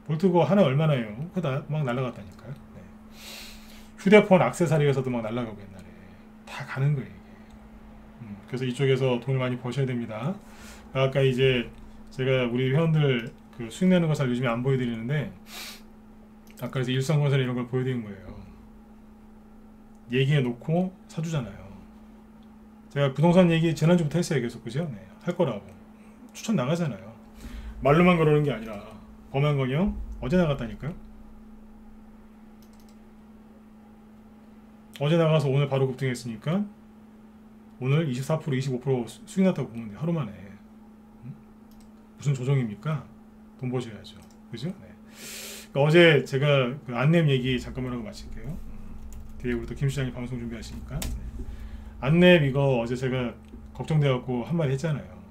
S1: 볼트 그거 하나 얼마나요? 그거 막 날라갔다니까요. 네. 휴대폰 액세서리 회사도 막 날라가고 옛날에 다 가는 거예요. 그래서 이쪽에서 돈을 많이 버셔야 됩니다. 아까 이제 제가 우리 회원들 수익 내는 거 잘 요즘에 안 보여드리는데 아까 그래서 일성건설 이런 걸 보여드린 거예요. 얘기해 놓고 사주잖아요. 제가 부동산 얘기 지난주부터 했어요. 계속 그죠? 네, 할 거라고 추천 나가잖아요. 말로만 그러는 게 아니라 범양건영 어제 나갔다니까요. 어제 나가서 오늘 바로 급등했으니까 오늘 24% 25% 수익 났다고 보면 돼요. 하루 만에. 무슨 조정입니까? 돈 버셔야죠. 그죠? 네. 그러니까 어제 제가 그 안랩 얘기 잠깐만 하고 마칠게요. 뒤에 우리 또 김 시장이 방송 준비하시니까. 네. 안랩 이거 어제 제가 걱정돼갖고 한마디 했잖아요.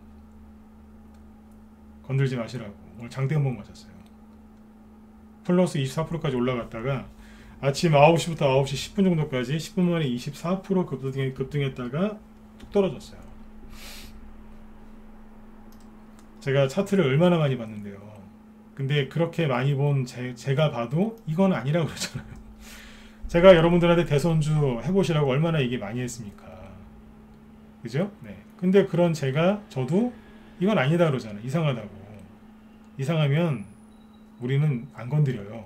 S1: 건들지 마시라고. 오늘 장대 한번 맞았어요. 플러스 24%까지 올라갔다가 아침 9시부터 9시 10분 정도까지 10분 만에 24% 급등했다가 툭 떨어졌어요. 제가 차트를 얼마나 많이 봤는데요. 근데 그렇게 많이 본 제가 봐도 이건 아니라고 그러잖아요. 제가 여러분들한테 대선주 해보시라고 얼마나 얘기 많이 했습니까? 그죠? 네. 근데 그런 저도 이건 아니다 그러잖아요. 이상하다고. 이상하면 우리는 안 건드려요.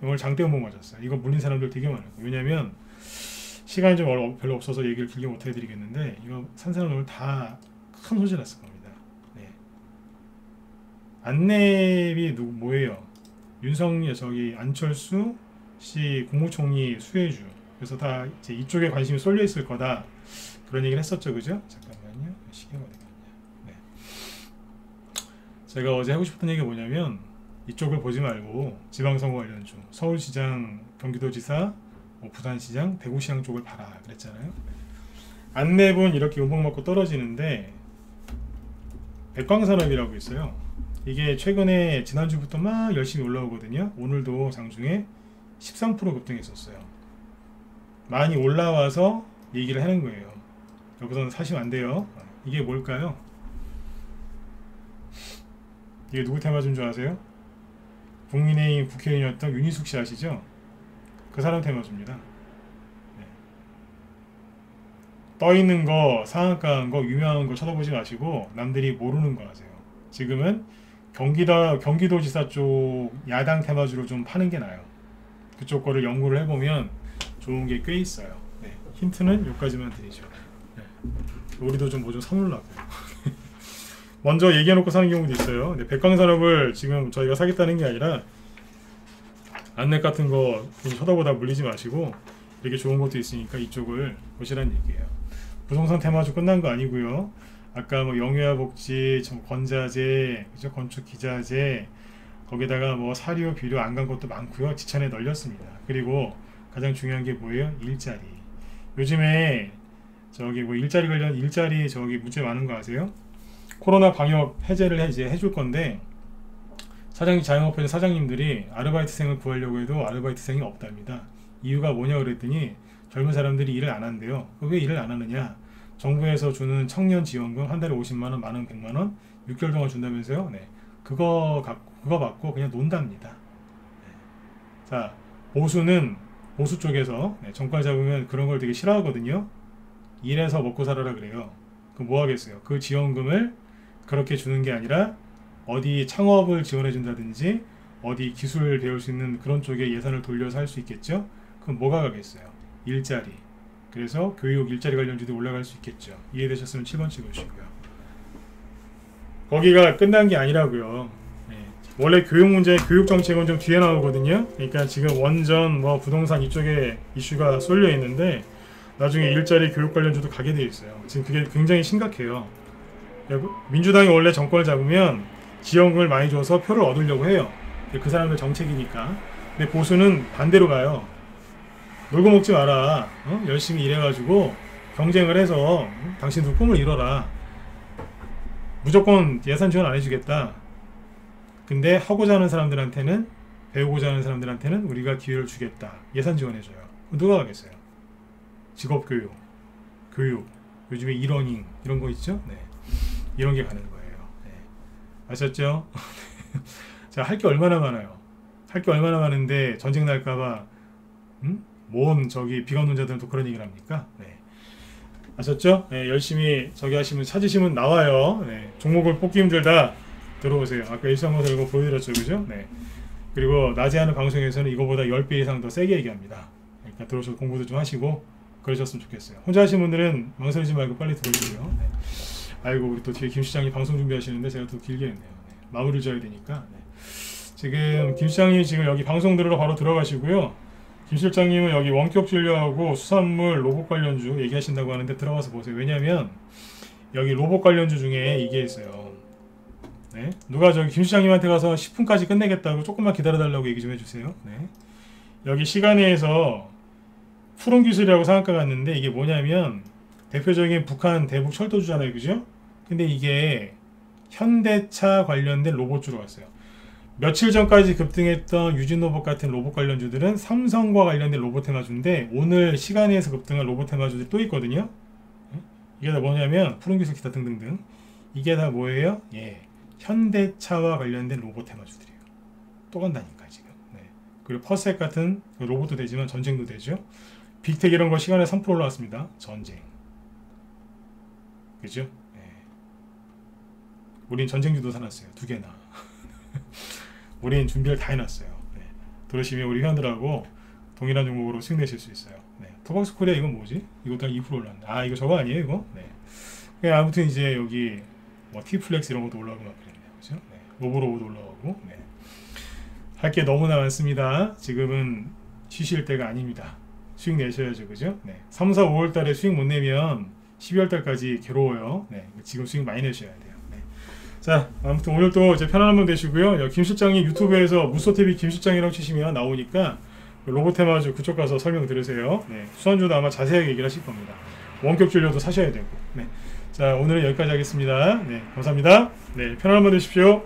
S1: 오늘 장대 한번 맞았어요. 이거 물린 사람들 되게 많아요. 왜냐면 시간이 좀 별로 없어서 얘기를 길게 못 해드리겠는데 이거 산 사람 오늘 다 큰 소질 났을 겁니다. 네. 안랩이 뭐예요? 안철수 씨 국무총리 수혜주. 그래서 다 이제 이쪽에 관심이 쏠려 있을 거다. 그런 얘기를 했었죠, 그죠? 잠깐만요. 시계가 어디 갔냐? 네. 제가 어제 하고 싶었던 얘기가 뭐냐면 이쪽을 보지 말고 지방선거 관련주, 서울시장, 경기도지사, 부산시장, 대구시장 쪽을 봐라 그랬잖아요. 안랩은 이렇게 요목 맞고 떨어지는데 백광산업이라고 있어요. 이게 최근에 지난주부터 막 열심히 올라오거든요. 오늘도 장중에 13% 급등했었어요. 많이 올라와서 얘기를 하는 거예요. 여기서는 사시면 안 돼요. 이게 뭘까요? 이게 누구 테마주인 줄 아세요? 국민의힘 국회의원이었던 윤희숙 씨 아시죠? 그 사람 테마주입니다. 네. 떠있는 거, 상한가한 거, 유명한 거 쳐다보지 마시고 남들이 모르는 거 하세요. 지금은 경기도지사 쪽 야당 테마주로 좀 파는 게 나아요. 그쪽 거를 연구를 해보면 좋은 게 꽤 있어요. 네. 힌트는 여기까지만 드리죠. 네. 우리도 좀 뭐 좀 사놓으려고요. 먼저 얘기해놓고 사는 경우도 있어요. 근데 백광산업을 지금 저희가 사겠다는 게 아니라 안랩 같은 거 쳐다보다 물리지 마시고 이렇게 좋은 것도 있으니까 이쪽을 보시라는 얘기예요. 부동산 테마주 끝난 거 아니고요. 아까 뭐 영유아복지, 건자재, 그죠? 건축기자재, 거기다가 뭐 사료, 비료 안 간 것도 많고요. 지천에 널렸습니다. 그리고 가장 중요한 게 뭐예요? 일자리. 요즘에 뭐 일자리 관련 문제 많은 거 아세요? 코로나 방역 해제를 이제 해줄 건데 자영업회 사장님들이 아르바이트생을 구하려고 해도 아르바이트생이 없답니다. 이유가 뭐냐 그랬더니 젊은 사람들이 일을 안 한대요. 왜 일을 안 하느냐? 정부에서 주는 청년 지원금 한 달에 50만원, 만원, 100만원 6개월 동안 준다면서요? 네. 그거 받고 그냥 논답니다. 네. 자, 보수 쪽에서 정권 잡으면 그런 걸 되게 싫어하거든요. 일해서 먹고 살아라 그래요. 그럼 뭐 하겠어요? 그 지원금을 그렇게 주는 게 아니라 어디 창업을 지원해 준다든지 어디 기술 배울 수 있는 그런 쪽에 예산을 돌려서 할 수 있겠죠. 그럼 뭐가 가겠어요? 일자리. 그래서 교육, 일자리 관련주도 올라갈 수 있겠죠. 이해되셨으면 7번 찍으시고요. 거기가 끝난 게 아니라고요. 네. 원래 교육 정책은 좀 뒤에 나오거든요. 그러니까 지금 원전, 부동산 이쪽에 이슈가 쏠려 있는데 나중에 일자리, 교육 관련주도 가게 돼 있어요. 지금 그게 굉장히 심각해요. 민주당이 원래 정권을 잡으면 지원금을 많이 줘서 표를 얻으려고 해요. 그 사람들 정책이니까. 근데 보수는 반대로 가요. 놀고 먹지 마라. 열심히 일해가지고 경쟁을 해서 당신들 꿈을 이뤄라. 무조건 예산 지원 안 해주겠다. 근데 하고자 하는 사람들한테는, 배우고자 하는 사람들한테는 우리가 기회를 주겠다. 예산 지원해줘요. 누가 가겠어요? 직업교육, 교육, 요즘에 이러닝 이런 거 있죠? 네. 이런 게 가는 거예요. 네. 아셨죠? 자, 할 게 얼마나 많아요. 할 게 얼마나 많은데 전쟁 날까봐 뭔 비가 오는 자들은 또 그런 얘기를 합니까? 네. 아셨죠? 네, 열심히 찾으시면 나와요. 네. 종목을 뽑기 힘들다. 들어오세요. 아까 일상공사 이거 보여드렸죠, 그죠? 네. 그리고 낮에 하는 방송에서는 이거보다 10배 이상 더 세게 얘기합니다. 그러니까 들어오셔서 공부도 좀 하시고 그러셨으면 좋겠어요. 혼자 하시는 분들은 망설이지 말고 빨리 들어오시고요. 네. 아이고, 우리 또 뒤에 김 시장이 방송 준비하시는데 제가 또 길게 했네요. 네. 마무리를 져야 되니까. 네. 지금 김 시장이 지금 여기 방송 들으러 바로 들어가시고요. 김 실장님은 여기 원격 진료하고 수산물 로봇 관련주 얘기하신다고 하는데 들어가서 보세요. 왜냐하면 여기 로봇 관련주 중에 이게 있어요. 네. 누가 저기 김 실장님한테 가서 10분까지 끝내겠다고 조금만 기다려달라고 얘기 좀 해주세요. 네. 여기 시간회에서 푸른 기술이라고 상한가 갔는데 이게 뭐냐면 대표적인 북한 대북 철도주잖아요. 그죠? 근데 이게 현대차 관련된 로봇주로 갔어요. 며칠 전까지 급등했던 유진로봇 같은 로봇 관련주들은 삼성과 관련된 로봇 테마주인데 오늘 시간에서 급등한 로봇 테마주들이 또 있거든요. 이게 다 뭐냐면 푸른기술 기타 등등등 이게 다 뭐예요? 예, 현대차와 관련된 로봇 테마주들이에요. 또 간다니까 지금. 네. 그리고 퍼섹 같은 로봇도 되지만 전쟁도 되죠. 빅텍 이런 거 시간에 3% 올라왔습니다. 전쟁. 그죠? 네. 우린 전쟁주도 사놨어요. 2개나. 우린 준비를 다 해놨어요. 네. 들으시면 우리 회원들하고 동일한 종목으로 수익 내실 수 있어요. 네. 토박스 코리아 이건 뭐지? 이것도 한 2% 올랐네. 아 이거 저거 아니에요 이거? 네. 아무튼 이제 여기 뭐 티플렉스 이런 것도 올라오고 막 그랬네요. 그죠? 네. 로보로보도 올라오고. 네. 할 게 너무나 많습니다. 지금은 쉬실 때가 아닙니다. 수익 내셔야죠. 그죠? 네. 3, 4, 5월 달에 수익 못 내면 12월 달까지 괴로워요. 네. 지금 수익 많이 내셔야 돼요. 자, 아무튼 오늘도 이제 편안한 밤 되시고요. 김 실장님 유튜브에서 무소TV 김 실장이라고 치시면 나오니까 로봇 테마주 그쪽 가서 설명 들으세요. 네, 수완주도 아마 자세하게 얘기를 하실 겁니다. 원격 진료도 사셔야 되고. 네, 자 오늘은 여기까지 하겠습니다. 네, 감사합니다. 네, 편안한 밤 되십시오.